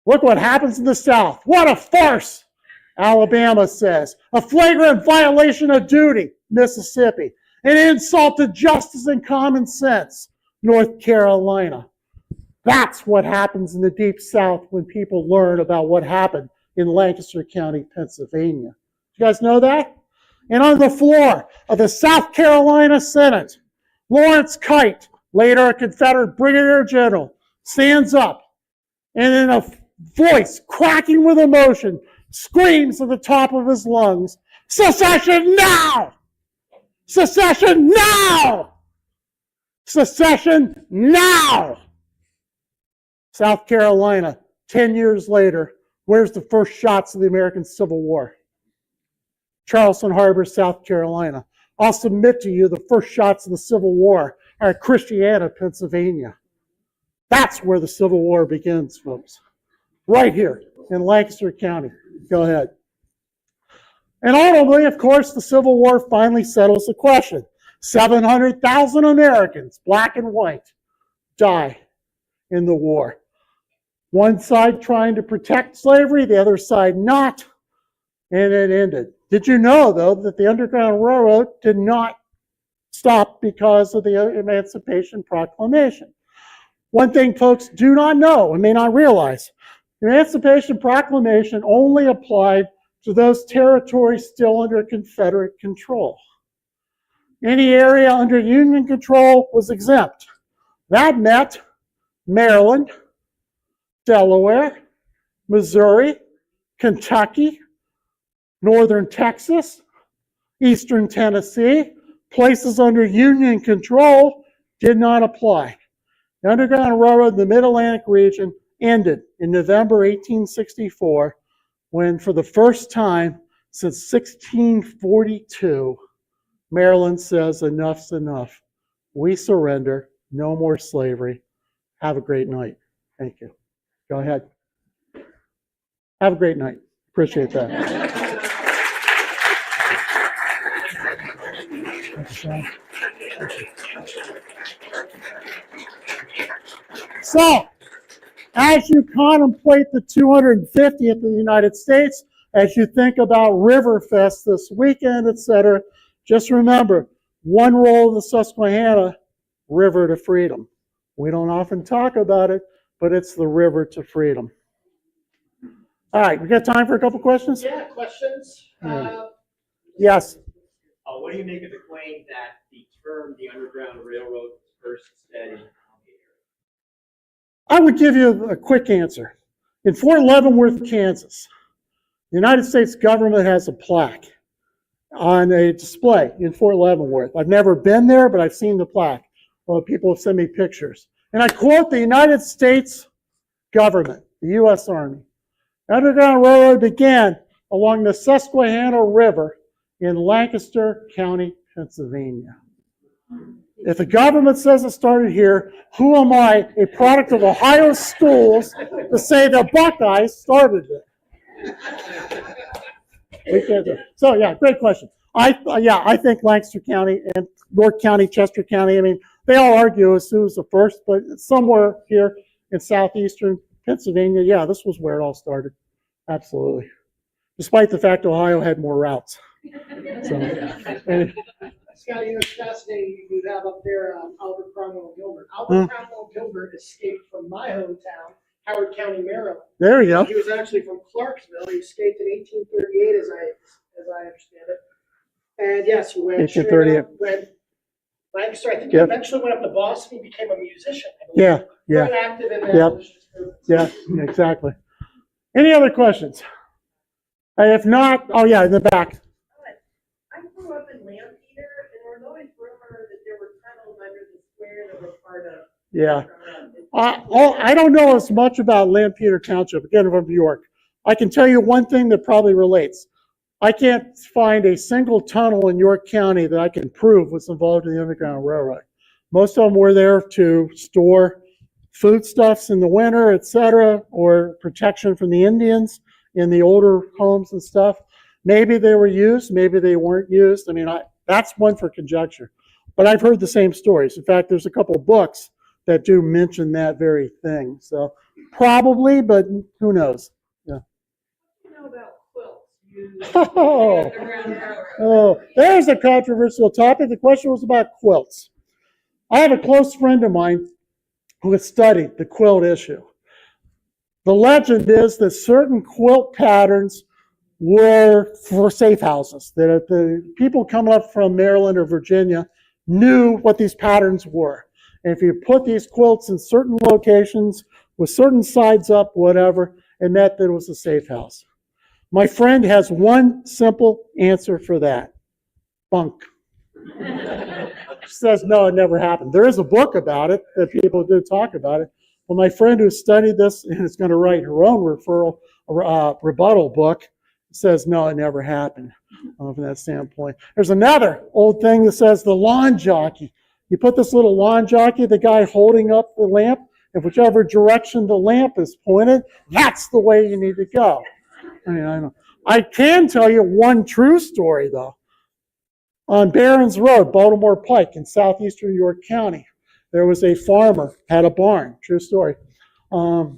Look what happens in the South. What a farce, Alabama says. A flagrant violation of duty, Mississippi. An insult to justice and common sense, North Carolina. That's what happens in the Deep South when people learn about what happened in Lancaster County, Pennsylvania. You guys know that? And on the floor of the South Carolina Senate, Lawrence Kite, later a Confederate brigadier general, stands up and in a voice cracking with emotion, screams at the top of his lungs, "Secession now! Secession now! Secession now!" South Carolina, 10 years later, where's the first shots of the American Civil War? Charleston Harbor, South Carolina. I'll submit to you the first shots of the Civil War are at Christiana, Pennsylvania. That's where the Civil War begins, folks. Right here in Lancaster County. Go ahead. And ultimately, of course, the Civil War finally settles the question. 700,000 Americans, black and white, die in the war. One side trying to protect slavery, the other side not, and it ended. Did you know, though, that the Underground Railroad did not stop because of the Emancipation Proclamation? One thing folks do not know and may not realize, the Emancipation Proclamation only applied to those territories still under Confederate control. Any area under Union control was exempt. That meant Maryland, Delaware, Missouri, Kentucky, northern Texas, eastern Tennessee, places under Union control did not apply. The Underground Railroad in the Mid-Atlantic region ended in November 1864 when, for the first time since 1642, Maryland says enough's enough. We surrender. No more slavery. Have a great night. Thank you. Go ahead. Have a great night. Appreciate that. So, as you contemplate the 250th of the United States, as you think about Riverfest this weekend, etc., just remember, one role of the Susquehanna, river to freedom. We don't often talk about it, but it's the river to freedom. All right, we got time for a couple questions? Yeah, questions? Yes. What do you make of the claim that the term the Underground Railroad was first said in I would give you a quick answer. In Fort Leavenworth, Kansas, the United States government has a plaque on a display in Fort Leavenworth. I've never been there, but I've seen the plaque. Well, people have sent me pictures. And I quote the United States government, the U.S. Army. The Underground Railroad began along the Susquehanna River in Lancaster County, Pennsylvania. If the government says it started here, who am I, a product of Ohio schools, to say the Buckeyes started it? We can't do it. So yeah, great question. I think Lancaster County and York County, Chester County, I mean, they all argue as who was the first, but somewhere here in southeastern Pennsylvania, yeah, this was where it all started. Absolutely. Despite the fact Ohio had more routes. So, and, Scotty, it's fascinating you have up there Albert Cromwell Gilbert. Albert Cromwell Gilbert escaped from my hometown, Howard County, Maryland. There you go. He was actually from Clarksville. He escaped in 1838, as I understand it. And yes, he went straight 1838. up, went Lancaster. I think he Yep. eventually went up to Boston. He became a musician. I believe. Yeah, yeah, Very active in the Yep. abolitionist movement. yeah, exactly. Any other questions? If not, oh yeah, in the back. I grew up in Lancaster, and there was always rumor that there were tunnels under the square that were part of. Yeah. I don't know as much about Lampeter Township, again, from New York. I can tell you one thing that probably relates. I can't find a single tunnel in York County that I can prove was involved in the Underground Railroad. Most of them were there to store foodstuffs in the winter, etc., or protection from the Indians in the older homes and stuff. Maybe they were used, maybe they weren't used. I mean, that's one for conjecture. But I've heard the same stories. In fact, there's a couple of books that do mention that very thing. So probably, but who knows? Yeah. You know about quilts used Oh. in the Underground Railroad. Oh, there's a controversial topic. The question was about quilts. I have a close friend of mine who has studied the quilt issue. The legend is that certain quilt patterns were for safe houses, that the people coming up from Maryland or Virginia knew what these patterns were. And if you put these quilts in certain locations with certain sides up, whatever, it meant that it was a safe house. My friend has one simple answer for that. Bunk. She says, no, it never happened. There is a book about it that people do talk about it. Well, my friend who studied this and is going to write her own rebuttal book says, no, it never happened from that standpoint. There's another old thing that says the lawn jockey. You put this little lawn jockey, the guy holding up the lamp, and whichever direction the lamp is pointed, that's the way you need to go. I mean, I know. I can tell you one true story, though. On Barron's Road, Baltimore Pike in southeastern York County, there was a farmer, had a barn, true story. And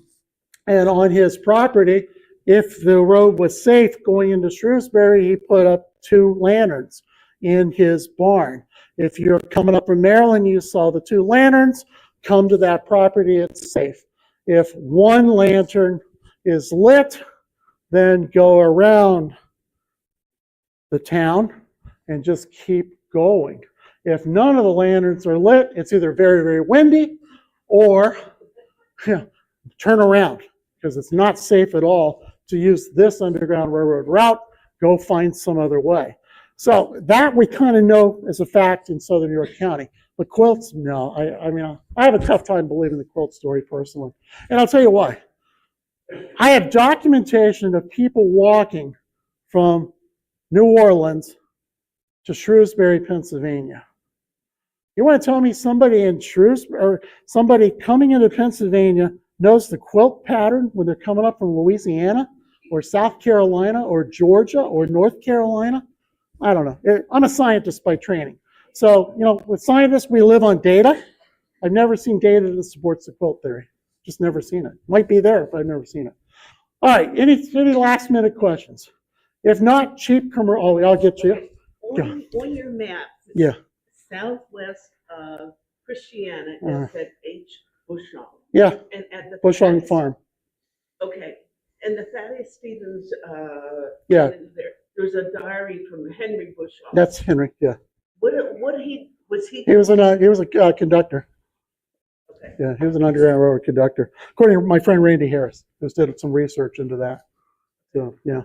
on his property, if the road was safe going into Shrewsbury, he put up 2 lanterns in his barn. If you're coming up from Maryland, you saw the 2 lanterns, come to that property, it's safe. If one lantern is lit, then go around the town and just keep going. If none of the lanterns are lit, it's either very, very windy or turn around, because it's not safe at all to use this Underground Railroad route. Go find some other way. So that we kind of know as a fact in southern York County. But quilts, no. I mean, I have a tough time believing the quilt story personally. And I'll tell you why. I have documentation of people walking from New Orleans to Shrewsbury, Pennsylvania. You want to tell me somebody in Shrewsbury, or somebody coming into Pennsylvania knows the quilt pattern when they're coming up from Louisiana or South Carolina or Georgia or North Carolina? I don't know. I'm a scientist by training. So, with scientists, we live on data. I've never seen data that supports the quilt theory. Just never seen it. Might be there, but I've never seen it. All right, any last minute questions? If not, cheap commercial. Oh, I'll get you. On your map, Yeah. southwest of Christiana, it said H. Bushong. Yeah, And at the Bushong Thaddeus- Farm. Okay, and the Thaddeus Stevens, Yeah. there's a diary from Henry Bushong. That's Henry, yeah. Was he? He was a conductor. Okay. Yeah, he was an Underground Railroad conductor. According to my friend Randy Harris, who did some research into that. So, yeah.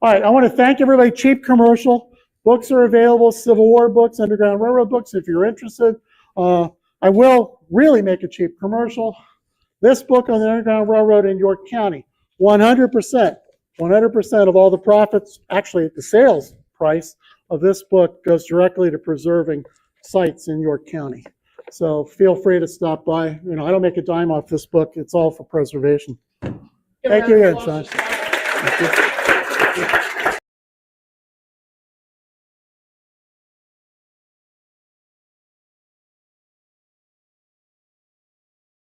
All right, I want to thank everybody. Cheap commercial. Books are available, Civil War books, Underground Railroad books, if you're interested. I will really make a cheap commercial. This book on the Underground Railroad in York County, 100% of all the profits, actually the sales price of this book goes directly to preserving sites in York County. So feel free to stop by. I don't make a dime off this book. It's all for preservation. Thank you again, Sean. Thank you.